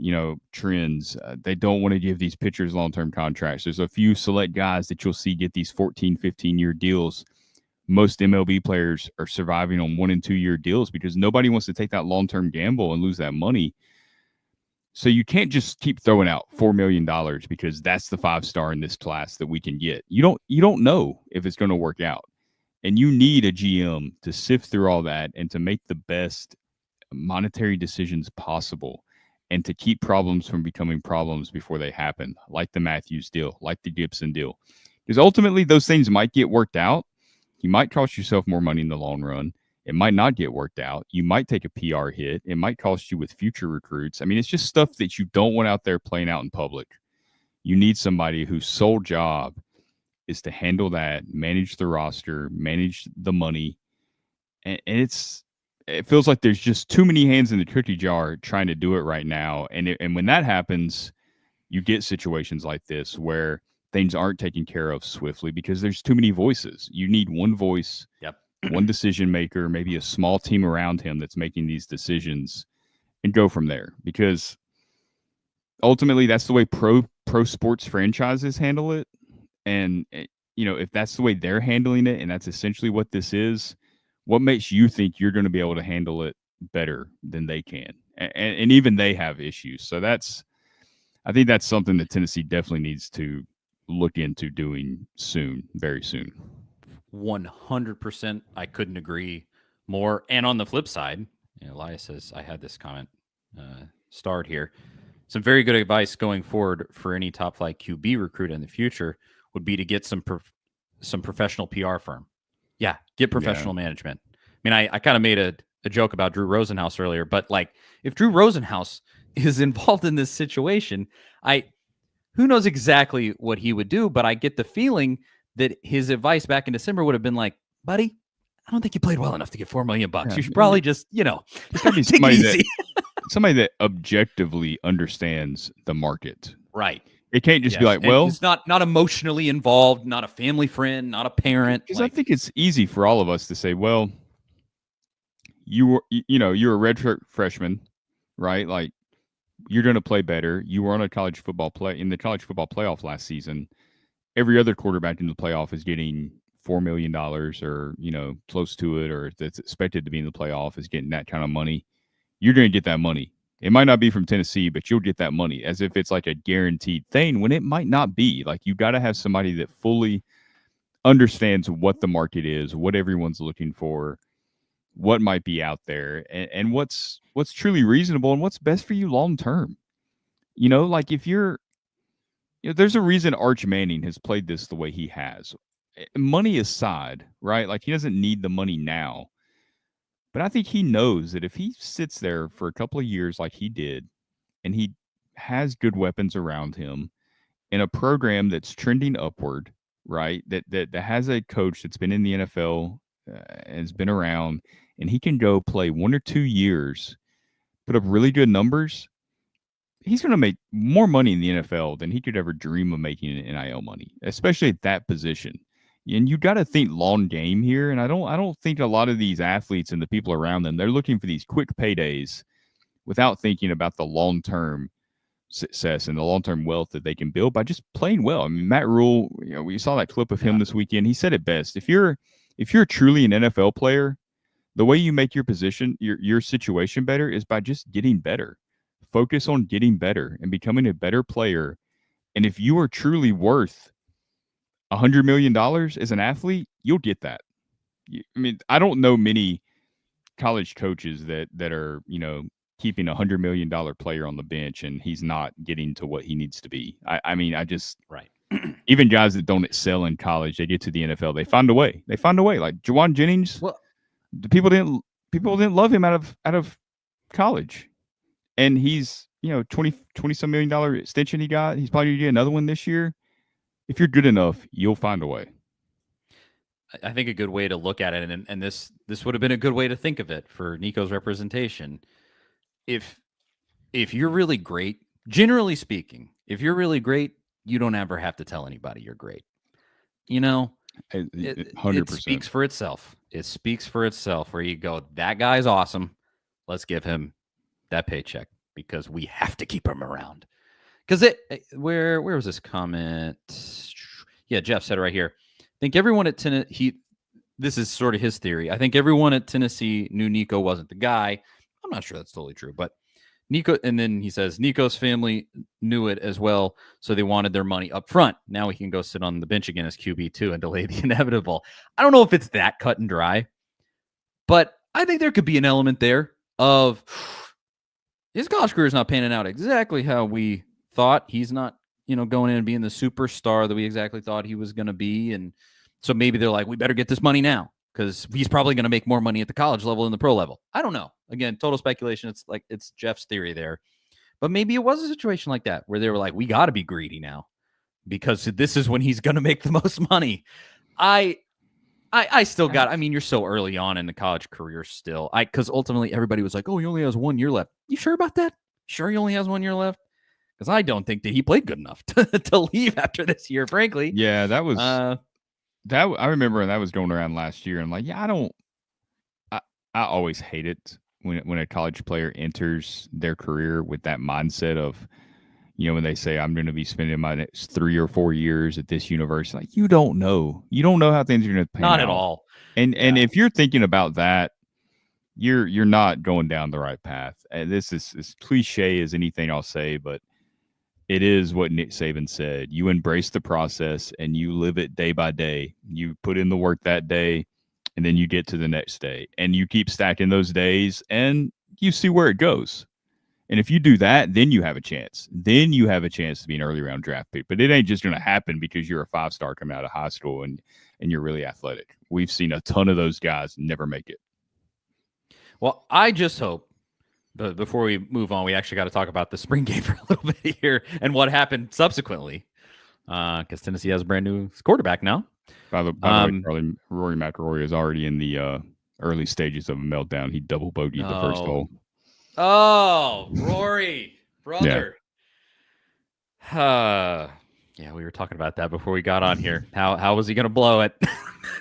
trends. They don't want to give these pitchers long-term contracts. There's a few select guys that you'll see get these 14, 15-year deals. Most MLB players are surviving on 1 and 2 year deals because nobody wants to take that long-term gamble and lose that money. So you can't just keep throwing out $4 million because that's the 5-star in this class that we can get. You don't know if it's going to work out. And you need a GM to sift through all that and to make the best monetary decisions possible, and to keep problems from becoming problems before they happen, like the Matthews deal, like the Gibson deal. Because ultimately, those things might get worked out. You might cost yourself more money in the long run. It might not get worked out. You might take a PR hit. It might cost you with future recruits. I mean, it's just stuff that you don't want out there playing out in public. You need somebody whose sole job is to handle that, manage the roster, manage the money. And it feels like there's just too many hands in the cookie jar trying to do it right now. And when that happens, you get situations like this where things aren't taken care of swiftly because there's too many voices. You need one voice, one decision maker, maybe a small team around him that's making these decisions, and go from there. Because ultimately, that's the way pro sports franchises handle it. And if that's the way they're handling it, and that's essentially what this is, what makes you think you're going to be able to handle it better than they can? And even they have issues. So I think that's something that Tennessee definitely needs to look into doing soon, very soon. 100%. I couldn't agree more. And on the flip side, Elias says, I had this comment starred here. Some very good advice going forward for any top flight QB recruit in the future would be to get some professional PR firm. Yeah, get professional management. I mean, I kind of made a joke about Drew Rosenhaus earlier, but like if Drew Rosenhaus is involved in this situation, who knows exactly what he would do, but I get the feeling that his advice back in December would have been like, buddy, I don't think you played well enough to get $4 million. Yeah, you should probably just, it's gotta be somebody that objectively understands the market. Right. It can't just be like, well, it's not emotionally involved, not a family friend, not a parent. Because I think it's easy for all of us to say, well, you're a redshirt freshman, right? Like you're going to play better. You were on a college football in the college football playoff last season. Every other quarterback in the playoff is getting $4 million or, close to it, or that's expected to be in the playoff is getting that kind of money. You're going to get that money. It might not be from Tennessee, but you'll get that money as if it's like a guaranteed thing when it might not be. Like you got to have somebody that fully understands what the market is, what everyone's looking for, what might be out there, and what's truly reasonable and what's best for you long term. Like if you're, there's a reason Arch Manning has played this the way he has. Money aside, right? Like he doesn't need the money now. But I think he knows that if he sits there for a couple of years like he did, and he has good weapons around him in a program that's trending upward, right? That has a coach that's been in the NFL and has been around, and he can go play 1 or 2 years, put up really good numbers, he's going to make more money in the NFL than he could ever dream of making in NIL money, especially at that position. And you got to think long game here. And I don't think a lot of these athletes and the people around them, they're looking for these quick paydays without thinking about the long-term success and the long-term wealth that they can build by just playing well. I mean, Matt Rule, we saw that clip of him this weekend. He said it best. If you're truly an NFL player, the way you make your position, your situation better is by just getting better. Focus on getting better and becoming a better player. And if you are truly worth $100 million as an athlete, you'll get that. I mean, I don't know many college coaches that are, keeping $100 million player on the bench and he's not getting to what he needs to be. I mean, right. Even guys that don't excel in college, they get to the NFL, they find a way. Like Juwan Jennings, people didn't love him out of college. And he's, $20 some $million extension he got. He's probably going to get another one this year. If you're good enough, you'll find a way. I think a good way to look at it, and this would have been a good way to think of it for Nico's representation. If you're really great, generally speaking, if you're really great, you don't ever have to tell anybody you're great. 100%. It speaks for itself. It speaks for itself where you go, that guy's awesome. Let's give him that paycheck because we have to keep him around. Because where was this comment? Yeah, Jeff said it right here. I think everyone at Tennessee, this is sort of his theory. I think everyone at Tennessee knew Nico wasn't the guy. I'm not sure that's totally true, but Nico, and then he says Nico's family knew it as well, so they wanted their money up front. Now he can go sit on the bench again as QB2 and delay the inevitable. I don't know if it's that cut and dry, but I think there could be an element there of his college career is not panning out exactly how we thought. He's not, going in and being the superstar that we exactly thought he was going to be. And so maybe they're like, we better get this money now because he's probably going to make more money at the college level than the pro level. I don't know. Again, total speculation. It's Jeff's theory there. But maybe it was a situation like that where they were like, we got to be greedy now because this is when he's going to make the most money. I still got, I mean, you're so early on in the college career still. Because ultimately everybody was like, oh, he only has 1 year left. You sure about that? Sure he only has 1 year left? Because I don't think that he played good enough to leave after this year, frankly. Yeah, that was that. I remember that was going around last year. And like, yeah, I always hate it when a college player enters their career with that mindset of, when they say I'm going to be spending my next 3 or 4 years at this university. Like, you don't know how things are going to pan out. Not at all. And if you're thinking about that, you're not going down the right path. And this is as cliche as anything I'll say, but it is what Nick Saban said. You embrace the process and you live it day by day. You put in the work that day, and then you get to the next day, and you keep stacking those days, and you see where it goes. And if you do that, then you have a chance. Then you have a chance to be an early round draft pick. But it ain't just going to happen because you're a 5-star coming out of high school and you're really athletic. We've seen a ton of those guys never make it. Well, I just hope, but before we move on, we actually got to talk about the spring game for a little bit here and what happened subsequently. Because Tennessee has a brand new quarterback now. By the way, Rory McIlroy is already in the early stages of a meltdown. He double bogeyed the first hole. Oh, Rory, brother. Yeah. We were talking about that before we got on here. How was he going to blow it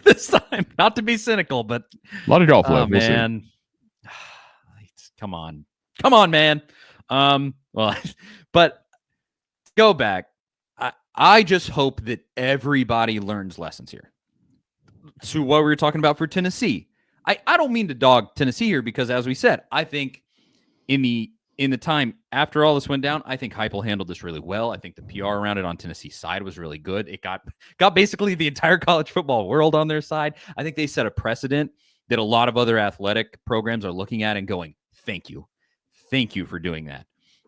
this time? Not to be cynical, but a lot of golf left. Man. Come on, man. Well, but go back. I just hope that everybody learns lessons here. To what we were talking about for Tennessee. I don't mean to dog Tennessee here because, as we said, I think in the time after all this went down, I think Heupel handled this really well. I think the PR around it on Tennessee's side was really good. It got basically the entire college football world on their side. I think they set a precedent that a lot of other athletic programs are looking at and going, thank you for doing that.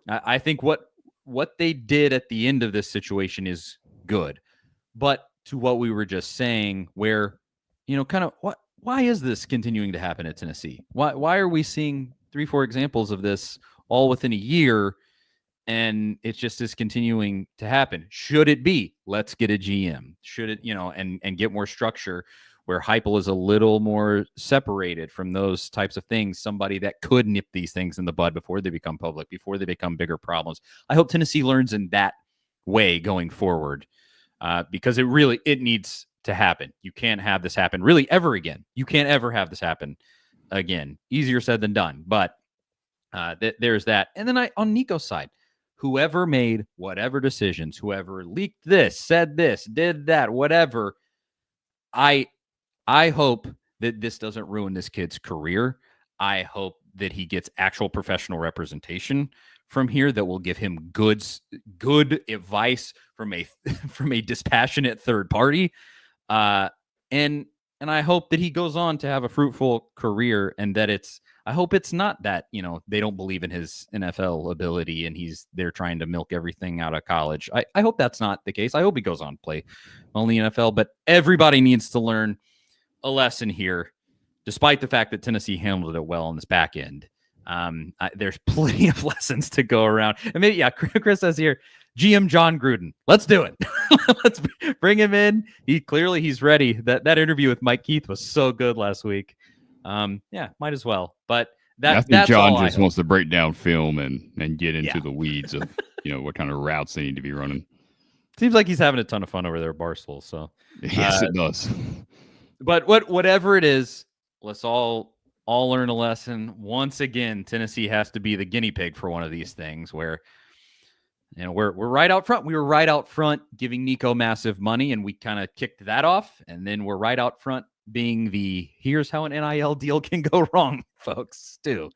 I think what they did at the end of this situation is good. But to what we were just saying, where, kind of why is this continuing to happen at Tennessee? Why are we seeing 3-4 examples of this all within a year, and it just is continuing to happen? Should it be, let's get a GM? Should it, and get more structure where Heupel is a little more separated from those types of things, somebody that could nip these things in the bud before they become public, before they become bigger problems. I hope Tennessee learns in that way going forward, because it needs to happen. You can't have this happen really ever again. You can't ever have this happen again. Easier said than done, but there's that. And then on Nico's side, whoever made whatever decisions, whoever leaked this, said this, did that, whatever, I hope that this doesn't ruin this kid's career. I hope that he gets actual professional representation from here that will give him good advice from a dispassionate third party. And I hope that he goes on to have a fruitful career, and that I hope it's not that, they don't believe in his NFL ability and they're trying to milk everything out of college. I hope that's not the case. I hope he goes on to play only NFL, but everybody needs to learn a lesson here, despite the fact that Tennessee handled it well on this back end. There's plenty of lessons to go around. And maybe, Chris says here, GM John Gruden. Let's do it. Let's bring him in. He's ready. That interview with Mike Keith was so good last week. Might as well. But I think John just wants to break down film and get into the weeds of what kind of routes they need to be running. Seems like he's having a ton of fun over there at Barstool. So yes, it does. But whatever it is, let's all learn a lesson. Once again, Tennessee has to be the guinea pig for one of these things where, we're right out front. We were right out front giving Nico massive money, and we kind of kicked that off. And then we're right out front being here's how an NIL deal can go wrong, folks, too.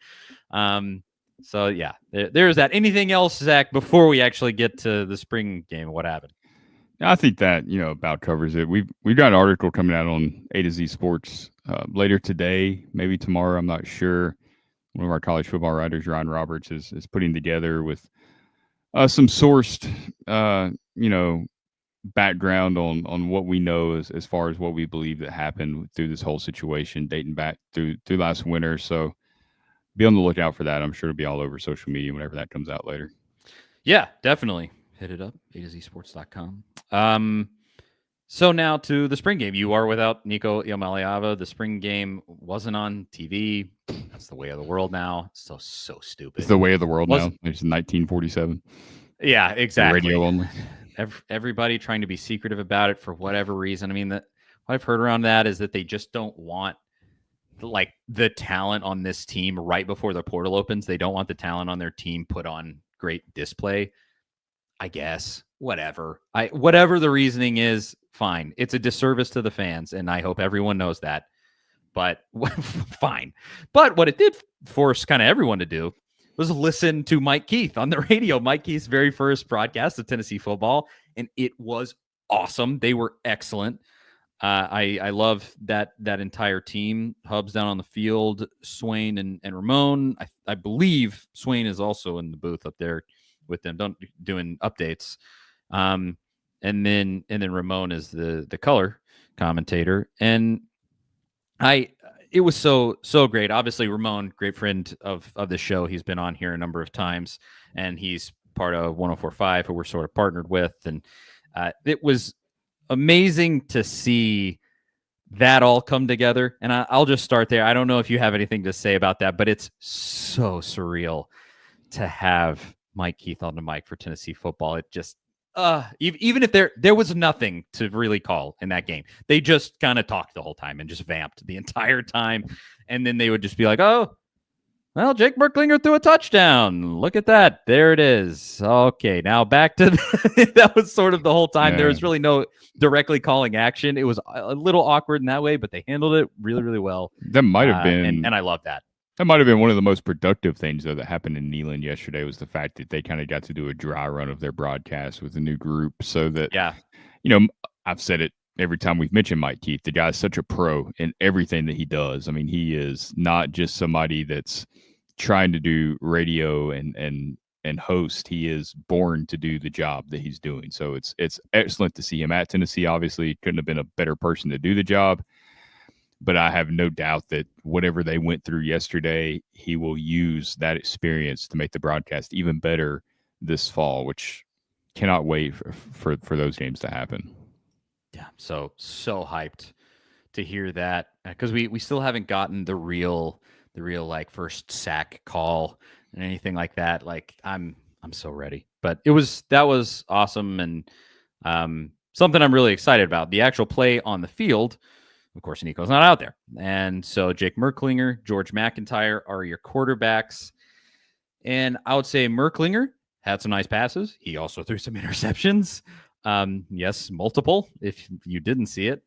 So, yeah, there's that. Anything else, Zach, before we actually get to the spring game? What happened? I think that, about covers it. We've got an article coming out on A to Z Sports later today, maybe tomorrow. I'm not sure. One of our college football writers, Ryan Roberts, is putting together with some sourced, background on what we know as far as what we believe that happened through this whole situation, dating back through last winter. So be on the lookout for that. I'm sure it'll be all over social media whenever that comes out later. Yeah, definitely. Hit it up, A to Z sports.com. So now to the spring game. You are without Nico Iamaleava. The spring game wasn't on TV. That's the way of the world now. So stupid. It's the way of the world now. It's 1947. Yeah, exactly. Radio only. Everybody trying to be secretive about it for whatever reason. I mean, what I've heard around that is that they just don't want like the talent on this team right before the portal opens. They don't want the talent on their team put on great display. I guess whatever the reasoning is, fine. It's a disservice to the fans, and I hope everyone knows that. But fine. But what it did force kind of everyone to do was listen to Mike Keith on the radio. Mike Keith's very first broadcast of Tennessee football, and it was awesome. They were excellent. I love that entire team. Hubs down on the field, Swain and Ramon. I believe Swain is also in the booth up there with them, doing updates. And then Ramon is the color commentator. And it was so great. Obviously, Ramon, great friend of the show. He's been on here a number of times, and he's part of 104.5, who we're sort of partnered with. And it was amazing to see that all come together. And I'll just start there. I don't know if you have anything to say about that, but it's so surreal to have Mike Keith on the mic for Tennessee football. It just, even if there was nothing to really call in that game, they just kind of talked the whole time and just vamped the entire time. And then they would just be like, oh, well, Jake Merklinger threw a touchdown. Look at that. There it is. Okay, now back to that was sort of the whole time. Yeah. There was really no directly calling action. It was a little awkward in that way, but they handled it really, really well. That might have been, and I love that. That might have been one of the most productive things, though, that happened in Neyland yesterday, was the fact that they kind of got to do a dry run of their broadcast with a new group. So that, I've said it every time we've mentioned Mike Keith. The guy's such a pro in everything that he does. I mean, he is not just somebody that's trying to do radio and host. He is born to do the job that he's doing. So it's excellent to see him at Tennessee. Obviously, couldn't have been a better person to do the job. But I have no doubt that whatever they went through yesterday, he will use that experience to make the broadcast even better this fall, which cannot wait for those games to happen. Yeah, so hyped to hear that, because we still haven't gotten the real like first sack call and anything like that. Like I'm so ready. But that was awesome, and something I'm really excited about. The actual play on the field. Of course, Nico's not out there. And so Jake Merklinger, George McIntyre are your quarterbacks. And I would say Merklinger had some nice passes. He also threw some interceptions. Yes, multiple, if you didn't see it.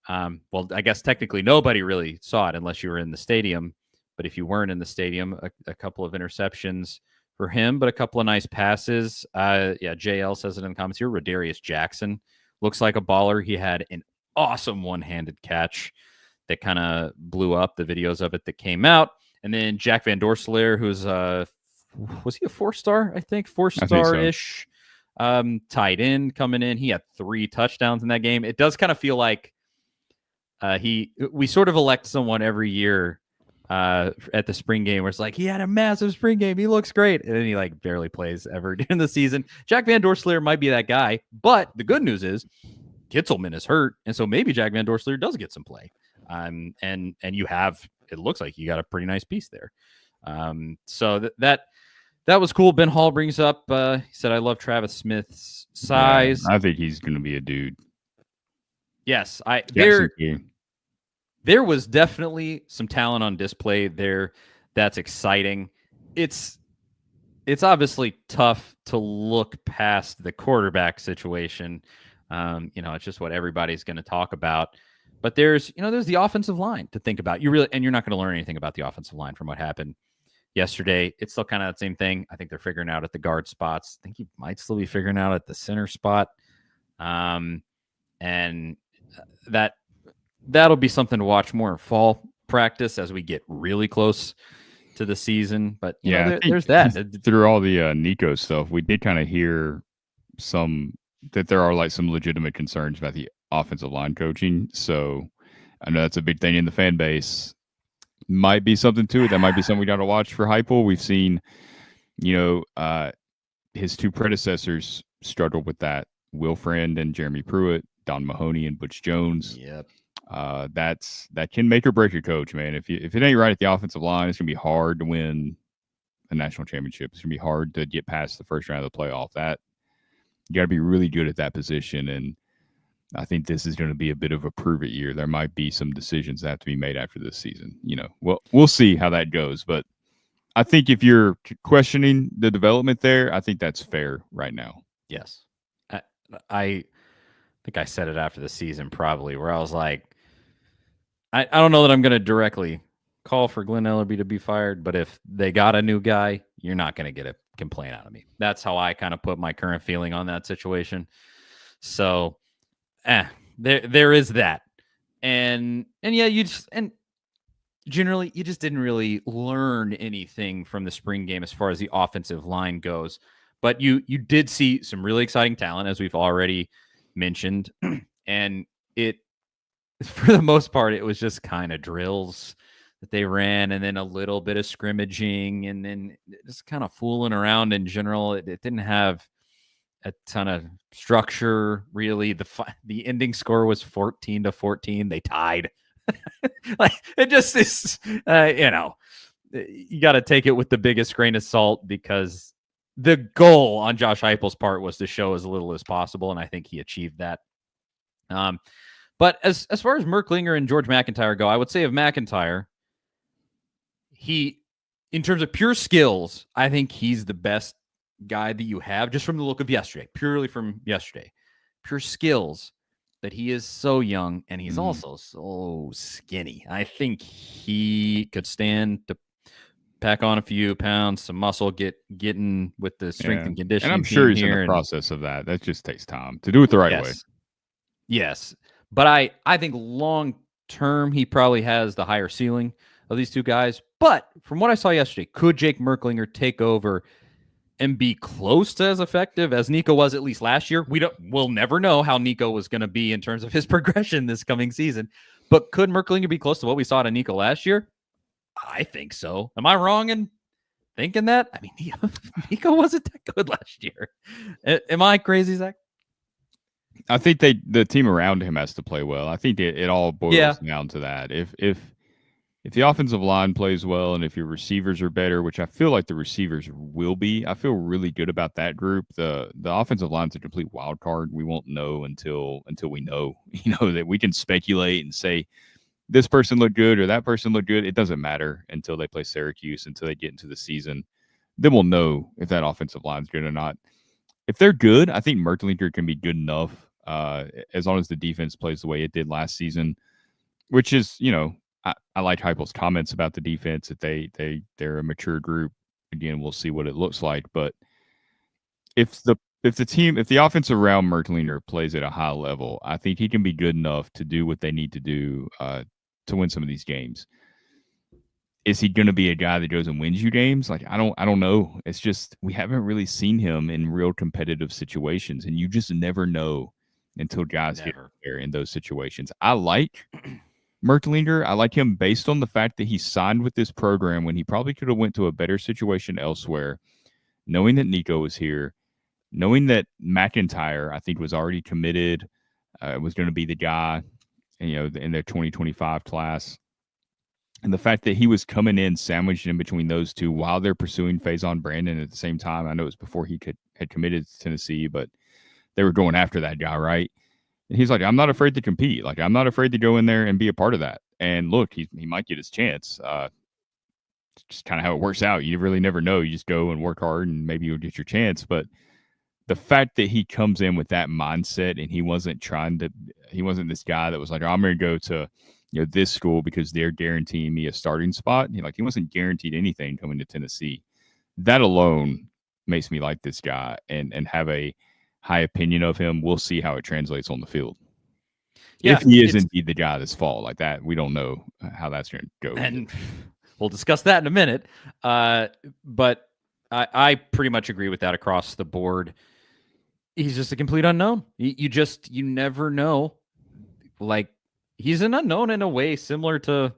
Well, I guess technically nobody really saw it unless you were in the stadium. But if you weren't in the stadium, a couple of interceptions for him, but a couple of nice passes. JL says it in the comments here. Rodarius Jackson looks like a baller. He had an awesome one-handed catch that kind of blew up, the videos of it that came out. And then Jack Van Dorselaer, who's was he a 4-star? I think 4-star-ish tight end coming in. He had 3 touchdowns in that game. It does kind of feel like we sort of elect someone every year at the spring game where it's like, he had a massive spring game. He looks great. And then he like barely plays ever during the season. Jack Van Dorselaer might be that guy. But the good news is Kitzelman is hurt, and so maybe Jack Van Dorselaer does get some play. And you have, it looks like you got a pretty nice piece there. So that was cool. Ben Hall brings up, he said, I love Travis Smith's size. Yeah, I think he's going to be a dude. Yes, there was definitely some talent on display there. That's exciting. It's obviously tough to look past the quarterback situation. It's just what everybody's going to talk about. But there's the offensive line to think about. You're not going to learn anything about the offensive line from what happened yesterday. It's still kind of the same thing. I think they're figuring out at the guard spots. I think you might still be figuring out at the center spot. And that'll be something to watch more in fall practice as we get really close to the season. But there's that. Through all the Nico stuff, we did kind of hear that there are like some legitimate concerns about the offensive line coaching. So I know that's a big thing in the fan base. Might be something to it. That might be something we got to watch for Heupel. We've seen, his 2 predecessors struggle with that Will Friend and Jeremy Pruitt, Don Mahoney and Butch Jones. Yep. That can make or break your coach, man. If it ain't right at the offensive line, it's gonna be hard to win a national championship. It's gonna be hard to get past the first round of the playoff. That you got to be really good at that position, and I think this is going to be a bit of a prove it year. There might be some decisions that have to be made after this season. We'll see how that goes, but I think if you're questioning the development there, I think that's fair right now. Yes. I think I said it after the season probably, where I was like, I don't know that I'm going to directly call for Glenn Ellerby to be fired, but if they got a new guy, you're not going to get a complaint out of me. That's how I kind of put my current feeling on that situation. So, there is that. And yeah, generally you just didn't really learn anything from the spring game as far as the offensive line goes. But you did see some really exciting talent, as we've already mentioned. And for the most part, it was just kind of drills that they ran, and then a little bit of scrimmaging, and then just kind of fooling around in general. It didn't have a ton of structure, really. The ending score was 14-14. They tied. Like, it just is, you got to take it with the biggest grain of salt, because the goal on Josh Heupel's part was to show as little as possible, and I think he achieved that. But as far as Merklinger and George McIntyre go, I would say of McIntyre, in terms of pure skills, I think he's the best guy that you have, just from the look of yesterday, purely from yesterday. Pure skills, that he is so young, and he's also so skinny. I think he could stand to pack on a few pounds, some muscle, getting with the strength and conditioning. And I'm sure he's in the process of that. That just takes time to do it the right way. Yes. But I think long term, he probably has the higher ceiling of these two guys. But from what I saw yesterday, could Jake Merklinger take over and be close to as effective as Nico was, at least last year? We'll never know how Nico was going to be in terms of his progression this coming season. But could Merklinger be close to what we saw to Nico last year? I think so. Am I wrong in thinking that? I mean, Nico wasn't that good last year. Am I crazy, Zach? I think the team around him has to play well. I think it all boils down to that. If the offensive line plays well, and if your receivers are better, which I feel like the receivers will be, I feel really good about that group. The offensive line's a complete wild card. We won't know until we know, that we can speculate and say this person looked good or that person looked good. It doesn't matter until they play Syracuse, until they get into the season. Then we'll know if that offensive line's good or not. If they're good, I think Merklinger can be good enough, as long as the defense plays the way it did last season, which is, I like Heupel's comments about the defense, that they're a mature group. Again, we'll see what it looks like. But if the offense around Merklinger plays at a high level, I think he can be good enough to do what they need to do to win some of these games. Is he going to be a guy that goes and wins you games? Like, I don't know. It's just, we haven't really seen him in real competitive situations, and you just never know until guys get there in those situations. I like Merklinger. I like him based on the fact that he signed with this program when he probably could have went to a better situation elsewhere, knowing that Nico was here, knowing that McIntyre, I think, was already committed, was going to be the guy, in their 2025 class. And the fact that he was coming in sandwiched in between those two while they're pursuing Faison Brandon at the same time. I know it was before he had committed to Tennessee, but they were going after that guy, right? And he's like, I'm not afraid to compete. Like, I'm not afraid to go in there and be a part of that. And look, he might get his chance. Just kind of how it works out. You really never know. You just go and work hard, and maybe you'll get your chance. But the fact that he comes in with that mindset, and he wasn't this guy that was like, I'm going to go to this school because they're guaranteeing me a starting spot. He wasn't guaranteed anything coming to Tennessee. That alone makes me like this guy and have a high opinion of him. We'll see how it translates on the field. Yeah, if he is indeed the guy this fall, like that, we don't know how that's going to go. And we'll discuss that in a minute. But I pretty much agree with that across the board. He's just a complete unknown. You never know. Like, he's an unknown in a way similar to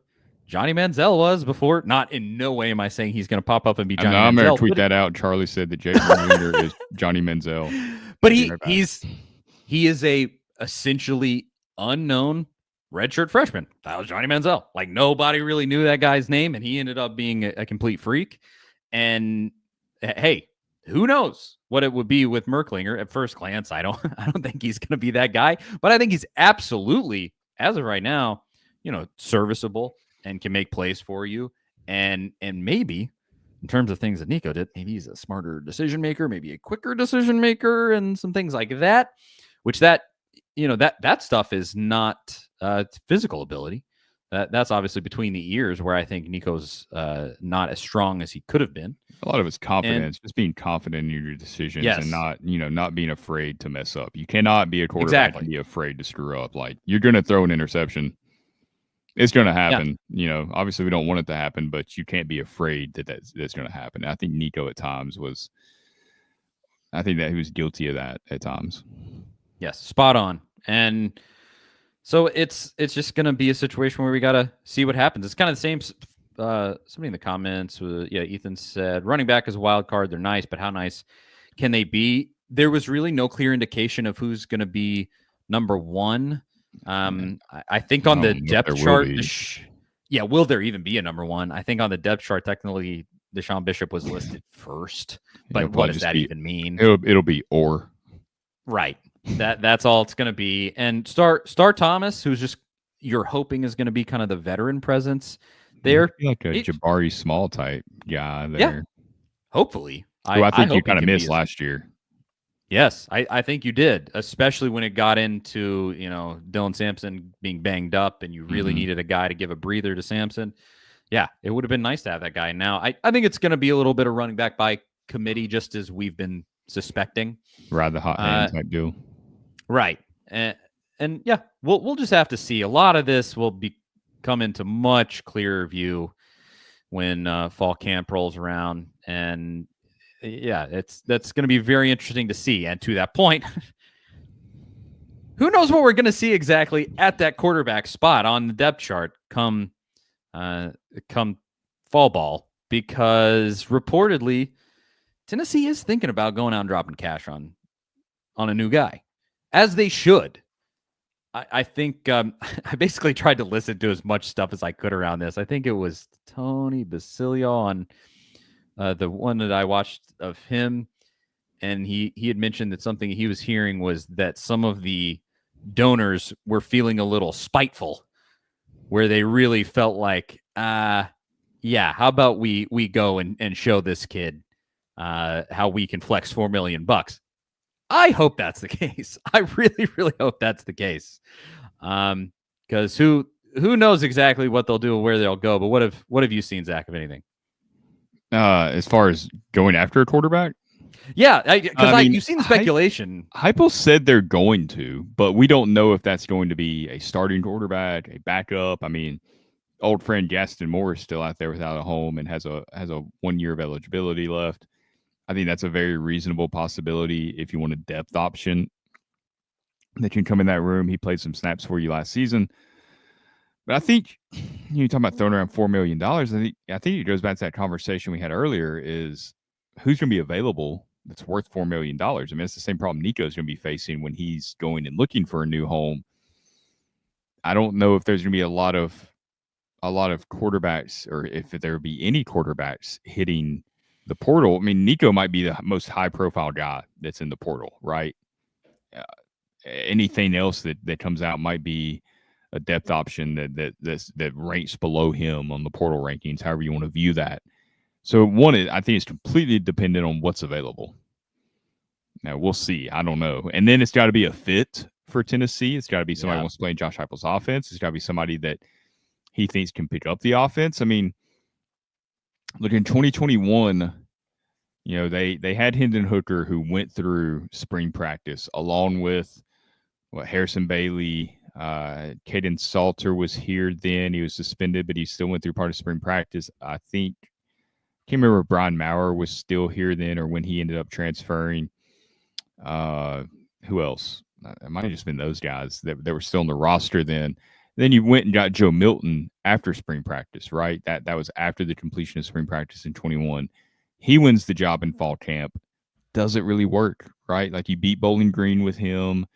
Johnny Manziel was before. Not in no way am I saying he's going to pop up and be Johnny Manziel. I'm going to tweet that out. Charlie said that Jake Merklinger is Johnny Manziel. But he's he is a essentially unknown redshirt freshman. That was Johnny Manziel. Like, nobody really knew that guy's name, and he ended up being a complete freak. And hey, who knows what it would be with Merklinger at first glance. I don't think he's going to be that guy, but I think he's absolutely, as of right now, serviceable and can make plays for you. And maybe in terms of things that Nico did, maybe he's a smarter decision maker, maybe a quicker decision maker, and some things like that, which that stuff is not physical ability. That's obviously between the ears, where I think Nico's not as strong as he could have been. A lot of it's confidence, just being confident in your decisions, yes. and not being afraid to mess up. You cannot be a quarterback and be afraid to screw up. Like, you're going to throw an interception. It's going to happen. Yeah. Obviously we don't want it to happen, but you can't be afraid that's going to happen. I think Nico at times I think that he was guilty of that at times. Yes, spot on. And so it's just going to be a situation where we got to see what happens. It's kind of the same. Somebody in the comments, Ethan said, running back is a wild card. They're nice, but how nice can they be? There was really no clear indication of who's going to be number one. I think on the depth chart, will there even be a number one? I think on the depth chart, technically, Deshaun Bishop was listed first, but what does that even mean? It'll be or. Right. That's all it's going to be. And Star Thomas, who's just you're hoping is going to be kind of the veteran presence there, like a Jabari Small type guy there. Yeah, hopefully. I think you kind of missed last year. Yes, I think you did, especially when it got into Dylan Sampson being banged up, and you really needed a guy to give a breather to Sampson. Yeah, it would have been nice to have that guy. Now, I think it's going to be a little bit of running back by committee, just as we've been suspecting. Ride the hot hand type deal. Right. And yeah, we'll just have to see. A lot of this will come into much clearer view when fall camp rolls around. And yeah, that's going to be very interesting to see. And to that point, who knows what we're going to see exactly at that quarterback spot on the depth chart come fall ball, because reportedly Tennessee is thinking about going out and dropping cash on a new guy, as they should. I think I basically tried to listen to as much stuff as I could around this. I think it was Tony Basilio on the one that I watched of him, and he had mentioned that something he was hearing was that some of the donors were feeling a little spiteful, where they really felt like, how about we go and show this kid how we can flex $4 million. I hope that's the case. I really, really hope that's the case. Because who knows exactly what they'll do or where they'll go. But what have you seen, Zach, of anything? As far as going after a quarterback? Yeah, because you've seen the speculation. Heupel said they're going to, but we don't know if that's going to be a starting quarterback, a backup. I mean, old friend Gaston Moore is still out there without a home and has a 1 year of eligibility left. I think that's a very reasonable possibility if you want a depth option that can come in that room. He played some snaps for you last season. But I think you're talking about throwing around $4 million. I think it goes back to that conversation we had earlier, is who's going to be available that's worth $4 million. I mean, it's the same problem Nico's going to be facing when he's going and looking for a new home. I don't know if there's going to be a lot of quarterbacks, or if there would be any quarterbacks hitting the portal. I mean, Nico might be the most high-profile guy that's in the portal, right? Anything else that comes out might be a depth option that ranks below him on the portal rankings, however you want to view that. So I think it's completely dependent on what's available. Now, we'll see. I don't know. And then it's got to be a fit for Tennessee. It's got to be somebody who wants to play in Josh Heupel's offense. It's got to be somebody that he thinks can pick up the offense. I mean, look, in 2021, they had Hendon Hooker, who went through spring practice along with Harrison Bailey. Caden Salter was here then. He was suspended, but he still went through part of spring practice. I can't remember if Brian Maurer was still here then or when he ended up transferring. Who else? It might have just been those guys that were still on the roster then. Then you went and got Joe Milton after spring practice, right? That was after the completion of spring practice in 21. He wins the job in fall camp. Doesn't really work, right? Like, you beat Bowling Green with him.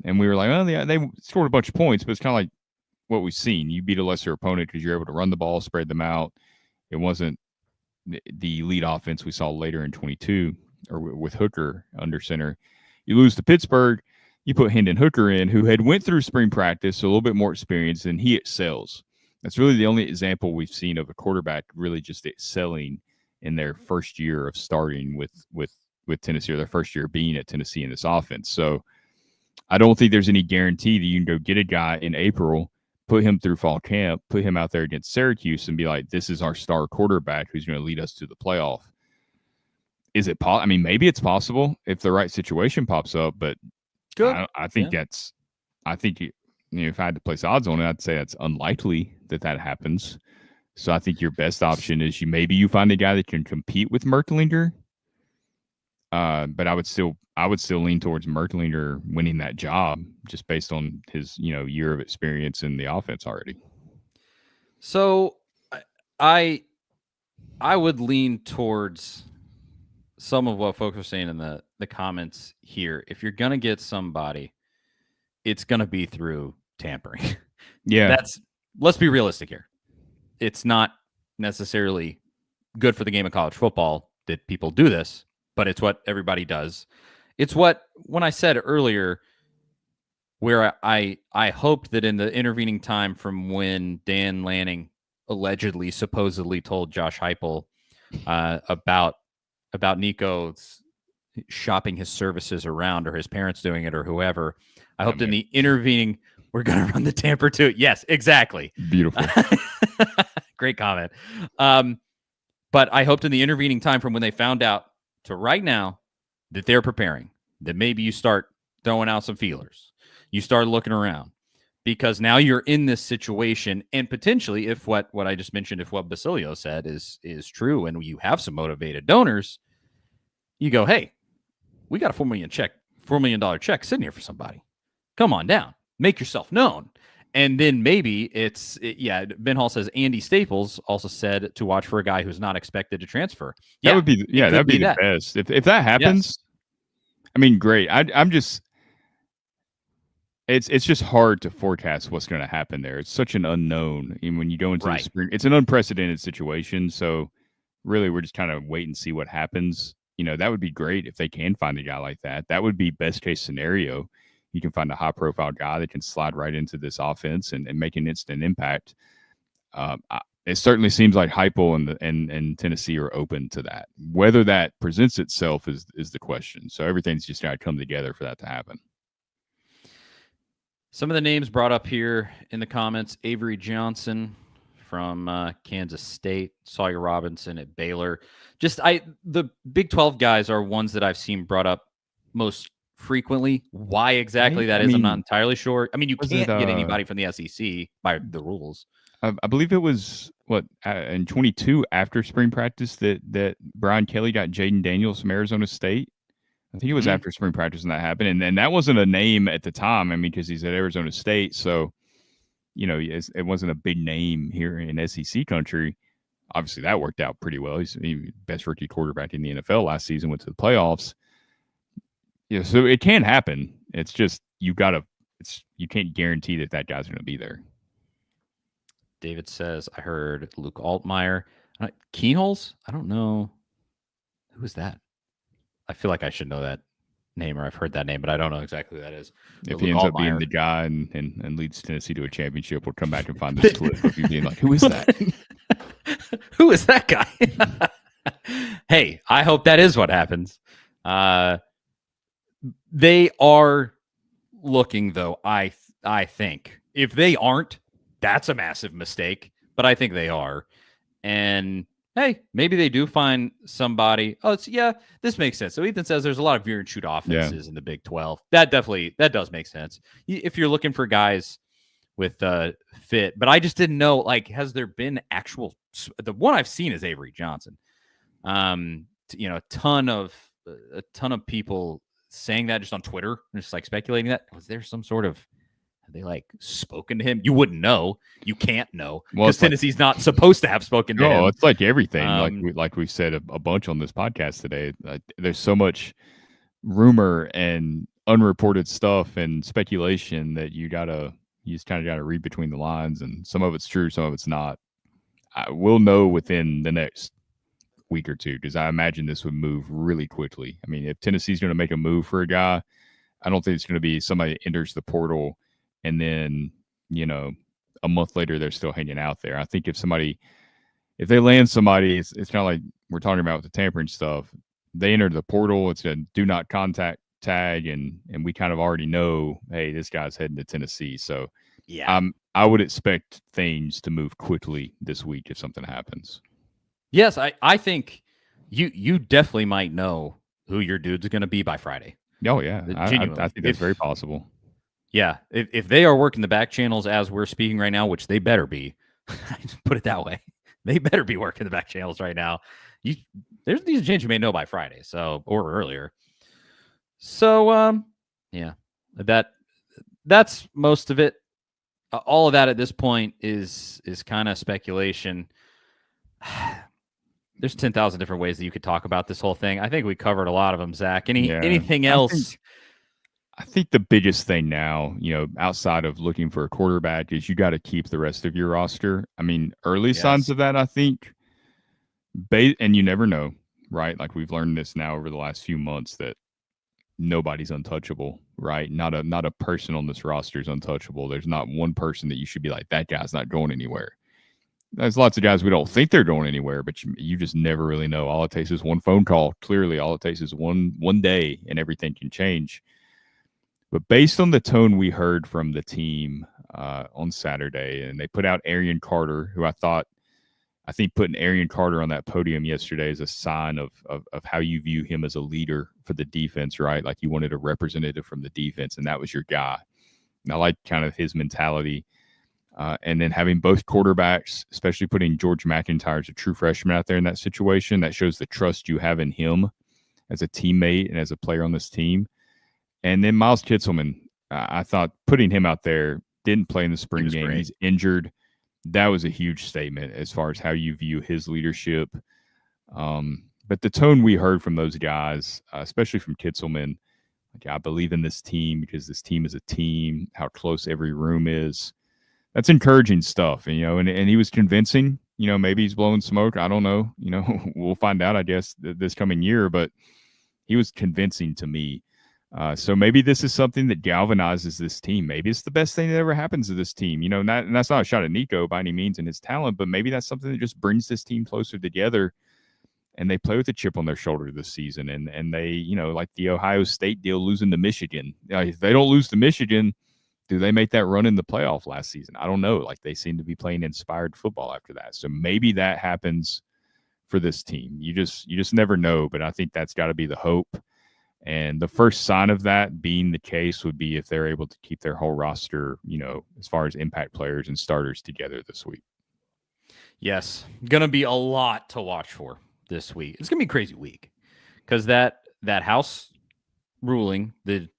And we were like, oh, yeah, they scored a bunch of points, but it's kind of like what we've seen. You beat a lesser opponent because you're able to run the ball, spread them out. It wasn't the elite offense we saw later in 22 or with Hooker under center. You lose to Pittsburgh, you put Hendon Hooker in, who had went through spring practice, so a little bit more experience, and he excels. That's really the only example we've seen of a quarterback really just excelling in their first year of starting with Tennessee, or their first year being at Tennessee in this offense. So I don't think there's any guarantee that you can go get a guy in April, put him through fall camp, put him out there against Syracuse, and be like, this is our star quarterback who's going to lead us to the playoff. Is it I mean, maybe it's possible if the right situation pops up, but I think if I had to place odds on it, I'd say that's unlikely that happens. So I think your best option is you find a guy that can compete with Mertlinger. But I would still lean towards Mertlinger winning that job just based on his, year of experience in the offense already. So I would lean towards some of what folks are saying in the comments here. If you're going to get somebody, it's going to be through tampering. Yeah. Let's be realistic here. It's not necessarily good for the game of college football that people do this, but it's what everybody does. It's what, when I said earlier, where I hoped that in the intervening time from when Dan Lanning supposedly told Josh Heupel about Nico shopping his services around, or his parents doing it, or whoever, I hoped in the intervening, we're going to run the tamper too. Yes, exactly. Beautiful. Great comment. But I hoped in the intervening time from when they found out to right now that they're preparing, that maybe you start throwing out some feelers. You start looking around, because now you're in this situation, and potentially, if what I just mentioned, if what Basilio said is true, and you have some motivated donors, you go, hey, we got a $4 million check sitting here for somebody. Come on down, make yourself known. And then maybe Ben Hall says Andy Staples also said to watch for a guy who's not expected to transfer. That would be the best. If that happens, yes. I mean, great. I'm just, it's just hard to forecast what's going to happen there. It's such an unknown. And when you go into the spring, it's an unprecedented situation. So really, we're just kind of wait and see what happens. That would be great if they can find a guy like that. That would be best case scenario. You can find a high profile guy that can slide right into this offense and make an instant impact. It certainly seems like Heupel and Tennessee are open to that. Whether that presents itself is the question. So everything's just got to come together for that to happen. Some of the names brought up here in the comments: Avery Johnson from Kansas State, Sawyer Robinson at Baylor. The Big 12 guys are ones that I've seen brought up most frequently. Why exactly that is, I'm not entirely sure. I mean, you can't get anybody from the SEC by the rules. I believe it was in 22 after spring practice that Brian Kelly got Jaden Daniels from Arizona State. I think it was after spring practice when that happened, and then that wasn't a name at the time. I mean, because he's at Arizona State, so it wasn't a big name here in SEC country. Obviously, that worked out pretty well. He's the best rookie quarterback in the NFL last season. Went to the playoffs. Yeah, so it can happen. It's just you can't guarantee that guy's going to be there. David says, I heard Luke Altmaier. Keenholz? I don't know. Who is that? I feel like I should know that name, or I've heard that name, but I don't know exactly who that is. If he ends up being the guy and leads Tennessee to a championship, we'll come back and find this clip of you being like, who is that? Who is that guy? Hey, I hope that is what happens. They are looking, though, I think. If they aren't, that's a massive mistake, but I think they are. And hey, maybe they do find somebody. This makes sense. So Ethan says there's a lot of veer and shoot offenses in the Big 12. That does make sense. If you're looking for guys with fit, but I just didn't know, has there been the one I've seen is Avery Johnson. A ton of people saying that just on Twitter, just speculating that. Was there some sort of, have they spoken to him? You wouldn't know. You can't know because Tennessee's not supposed to have spoken to him. No, it's like everything. Like we've said a bunch on this podcast today. There's so much rumor and unreported stuff and speculation that you just kind of got to read between the lines, and some of it's true, some of it's not. I will know within the next week or two, because I imagine this would move really quickly. I mean, if Tennessee's going to make a move for a guy, I don't think it's going to be somebody that enters the portal and then, a month later they're still hanging out there. I think if they land somebody, it's kind of like we're talking about with the tampering stuff. They enter the portal, it's a do not contact tag, and we kind of already know, hey, this guy's heading to Tennessee. So yeah, I would expect things to move quickly this week if something happens. Yes, I think you definitely might know who your dude's going to be by Friday. Oh, yeah. I think that's very possible. Yeah. If they are working the back channels as we're speaking right now, which they better be, put it that way, they better be working the back channels right now. There's these changes you may know by Friday, or earlier. So, yeah, that's most of it. All of that at this point is kind of speculation. There's 10,000 different ways that you could talk about this whole thing. I think we covered a lot of them, Zach. Anything else? I think the biggest thing now, outside of looking for a quarterback, is you got to keep the rest of your roster. I mean, early signs of that, I think, and you never know, right? Like we've learned this now over the last few months that nobody's untouchable, right? Not a person on this roster is untouchable. There's not one person that you should be like, that guy's not going anywhere. There's lots of guys we don't think they're going anywhere, but you just never really know. All it takes is one phone call. Clearly, all it takes is one day, and everything can change. But based on the tone we heard from the team on Saturday, and they put out Arian Carter, who I think putting Arian Carter on that podium yesterday is a sign of how you view him as a leader for the defense, right? Like you wanted a representative from the defense, and that was your guy. And I like kind of his mentality. And then having both quarterbacks, especially putting George McIntyre as a true freshman out there in that situation, that shows the trust you have in him as a teammate and as a player on this team. And then Miles Kitselman, I thought putting him out there, didn't play in the spring game. Great. He's injured. That was a huge statement as far as how you view his leadership. But the tone we heard from those guys, especially from Kitselman, like, I believe in this team because this team is a team, how close every room is. That's encouraging stuff, and he was convincing. Maybe he's blowing smoke. I don't know. We'll find out, I guess, this coming year. But he was convincing to me. So maybe this is something that galvanizes this team. Maybe it's the best thing that ever happens to this team. And that's not a shot at Nico by any means and his talent, but maybe that's something that just brings this team closer together. And they play with a chip on their shoulder this season. And they, like the Ohio State deal, losing to Michigan. If they don't lose to Michigan, do they make that run in the playoff last season? I don't know. Like they seem to be playing inspired football after that. So maybe that happens for this team. You just never know. But I think that's got to be the hope. And the first sign of that being the case would be if they're able to keep their whole roster, as far as impact players and starters together this week. Yes, going to be a lot to watch for this week. It's going to be a crazy week because that House ruling that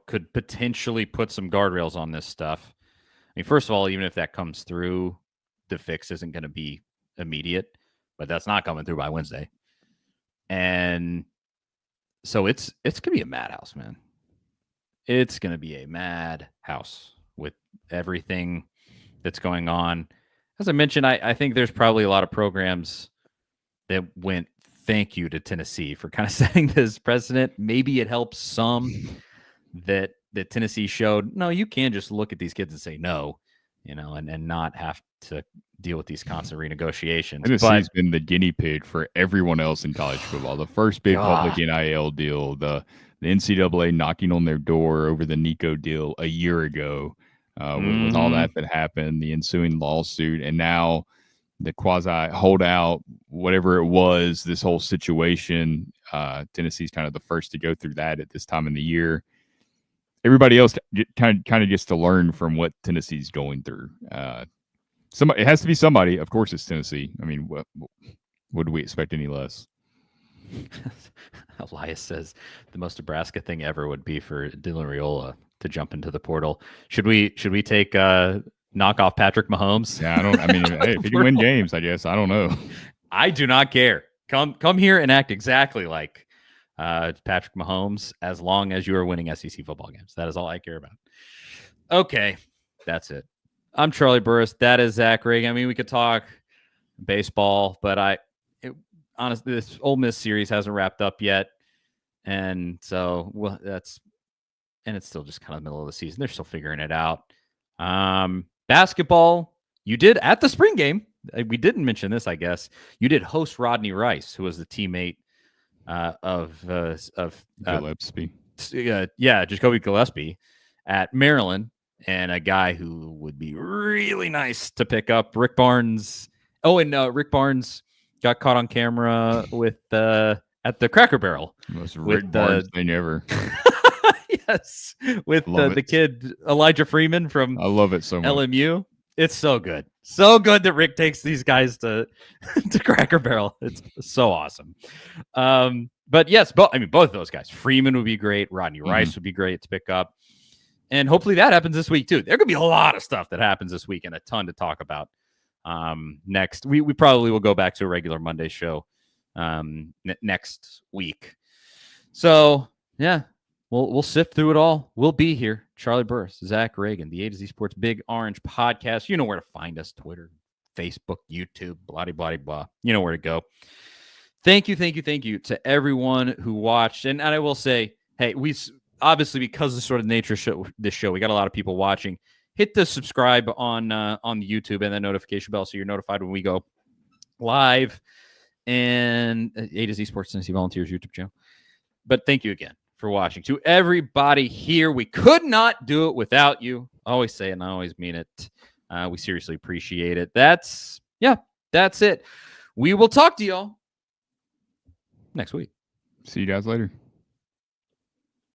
could potentially put some guardrails on this stuff. I mean, first of all, even if that comes through, the fix isn't going to be immediate, but that's not coming through by Wednesday. And so it's going to be a madhouse, man. It's going to be a madhouse with everything that's going on. As I mentioned, I think there's probably a lot of programs that went thank you to Tennessee for kind of setting this precedent. Maybe it helps some that Tennessee showed, no, you can just look at these kids and say no, and not have to deal with these constant renegotiations. Tennessee's been the guinea pig for everyone else in college football. The first big public NIL deal, the NCAA knocking on their door over the Nico deal a year ago, with all that happened, the ensuing lawsuit, and now the quasi holdout, whatever it was, this whole situation. Tennessee's kind of the first to go through that at this time in the year. Everybody else kind of gets to learn from what Tennessee's going through. It has to be somebody. Of course, it's Tennessee. I mean, what do we expect any less? Elias says the most Nebraska thing ever would be for Dylan Raiola to jump into the portal. Should we take knock off Patrick Mahomes? Yeah, hey, if he can win games, I guess. I don't know. I do not care. Come here and act exactly like Patrick Mahomes, as long as you are winning SEC football games. That is all I care about. Okay, that's it. I'm Charlie Burris. That is Zach Reagan. I mean, we could talk baseball, but honestly, this Ole Miss series hasn't wrapped up yet. And so, and it's still just kind of the middle of the season. They're still figuring it out. Basketball, you did at the spring game. We didn't mention this, I guess. You did host Rodney Rice, who was the teammate of Gillespie. Jacoby Gillespie at Maryland, and a guy who would be really nice to pick up, Rick Barnes. Oh, and Rick Barnes got caught on camera with at the Cracker Barrel. Most Rick Barnes thing ever. Yes, with the kid Elijah Freeman from I love it so much. LMU. It's so good. So good that Rick takes these guys to Cracker Barrel. It's so awesome. But yes, both of those guys. Freeman would be great. Rodney Rice would be great to pick up. And hopefully that happens this week too. There could be a lot of stuff that happens this week and a ton to talk about. Next, we probably will go back to a regular Monday show next week. So yeah, we'll sift through it all. We'll be here. Charlie Burris, Zach Reagan, the A to Z Sports Big Orange Podcast. You know where to find us: Twitter, Facebook, YouTube, blah, blah, blah. You know where to go. Thank you to everyone who watched. And I will say, hey, we obviously, because of the sort of nature of this show, we got a lot of people watching. Hit the subscribe on the YouTube and the notification bell so you're notified when we go live. And A to Z Sports Tennessee Volunteers YouTube channel. But thank you again for watching. To everybody here, we could not do it without you. I always say it and I always mean it. We seriously appreciate it. That's it. We will talk to y'all next week. See you guys later.